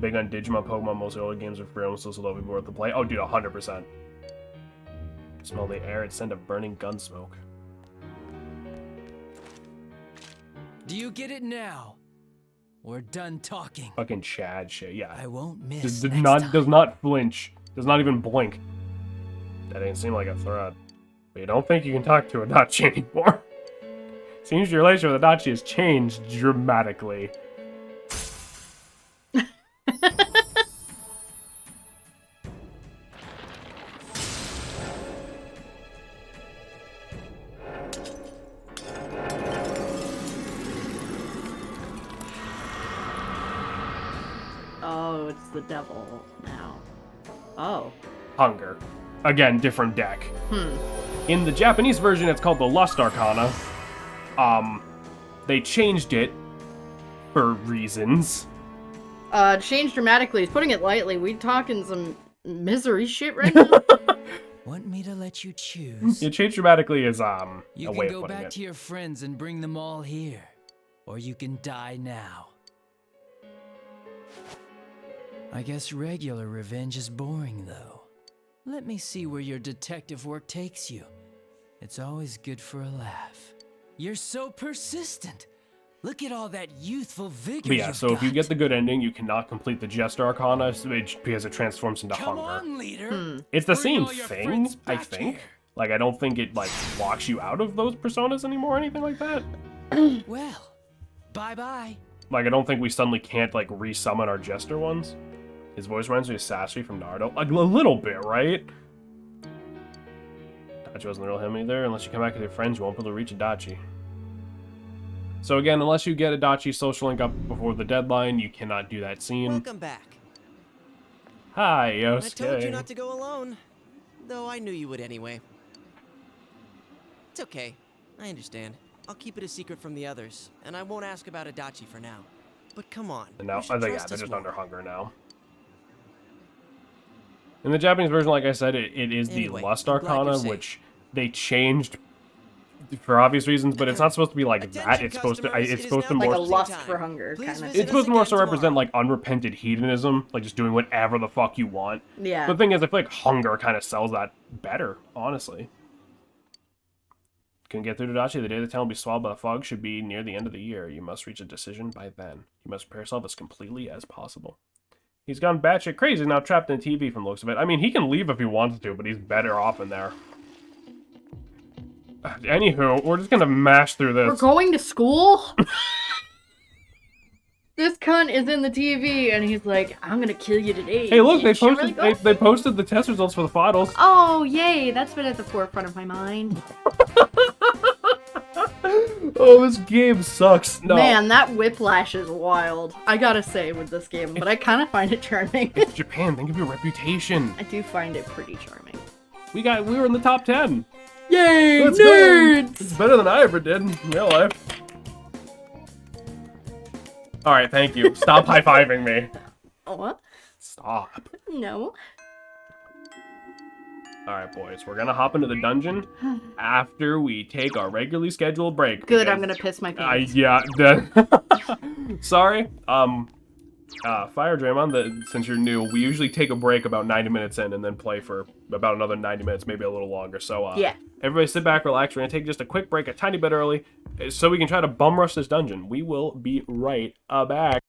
Big on Digimon, Pokemon, most early games are free, almost so they'll be worth the play. Oh, dude, 100%. Smell the air, it's scent of burning gun smoke. Do you get it now? We're done talking. Fucking Chad shit, yeah. I won't miss Does next not time. does not flinch. Does not even blink. That ain't seem like a threat. But you don't think you can talk to Adachi anymore. Seems your relationship with Adachi has changed dramatically. Oh, it's the devil now. Oh. Hunger. Again, different deck. In the Japanese version, it's called the Lust Arcana. They changed it for reasons. Changed dramatically. He's putting it lightly. We talking some misery shit right now? Want me to let you choose? It changed dramatically is You a can way go of putting back it. to your friends and bring them all here. Or you can die now. I guess regular revenge is boring, though. Let me see where your detective work takes you. It's always good for a laugh. You're so persistent. Look at all that youthful vigor But yeah, you've so if you got. get the good ending, you cannot complete the Jester Arcana because it transforms into Come hunger. on, leader. It's the Bring same all your thing, friends I back think. here. Like, I don't think it, like, locks you out of those personas anymore or anything like that. Well, bye-bye. Like, I don't think we suddenly can't, like, resummon our Jester ones. His voice reminds me of Sasori from Naruto. Like, a little bit, right? Adachi wasn't the real him either. Unless you come back with your friends, you won't be able to reach Adachi. So again, unless you get Adachi's social link up before the deadline, you cannot do that scene. Welcome back. Hi, I told you Yosuke. not to go alone, though I knew you would anyway. It's okay. I understand. I'll keep it a secret from the others, and I won't ask about Adachi for now. But come on. And now, you should yeah, trust they're us just more. under hunger now. In the Japanese version, like I said, it is Anyway, the Lust I'm glad you're Arcana, safe. which they changed for obvious reasons, but it's not supposed to be like that. It's supposed to, it's supposed to like more, a lust for hunger kind of. it's supposed to more so represent like unrepented hedonism, like just doing whatever the fuck you want. Yeah. But the thing is, I feel like hunger kind of sells that better, honestly. Can get through to Dachi. The day the town will be swallowed by the fog should be near the end of the year. You must reach a decision by then. You must prepare yourself as completely as possible. He's gone batshit crazy, now trapped in a TV from the looks of it. I mean, he can leave if he wants to, but he's better off in there. Anywho, we're just gonna mash through this. We're going to school? This cunt is in the TV, and he's like, I'm gonna kill you today. Hey, look, they bitch." You're posted like, they posted the test results for the finals. Oh, yay! That's been at the forefront of my mind. Oh, this game sucks. No. Man, that whiplash is wild. I gotta say with this game, but I kind of find it charming. It's Japan. Think of your reputation. I do find it pretty charming. We were in the top 10. Yay, Let's nerds! go. It's better than I ever did in real life. All right, thank you. Stop high-fiving me. What? Stop. No. All right, boys. We're gonna hop into the dungeon after we take our regularly scheduled break. Good, I'm gonna piss my pants. Sorry. Fire Draymond, since you're new, we usually take a break about 90 minutes in and then play for about another 90 minutes, maybe a little longer. So, yeah. Everybody sit back, relax. We're gonna take just a quick break, a tiny bit early, so we can try to bum rush this dungeon. We will be right back.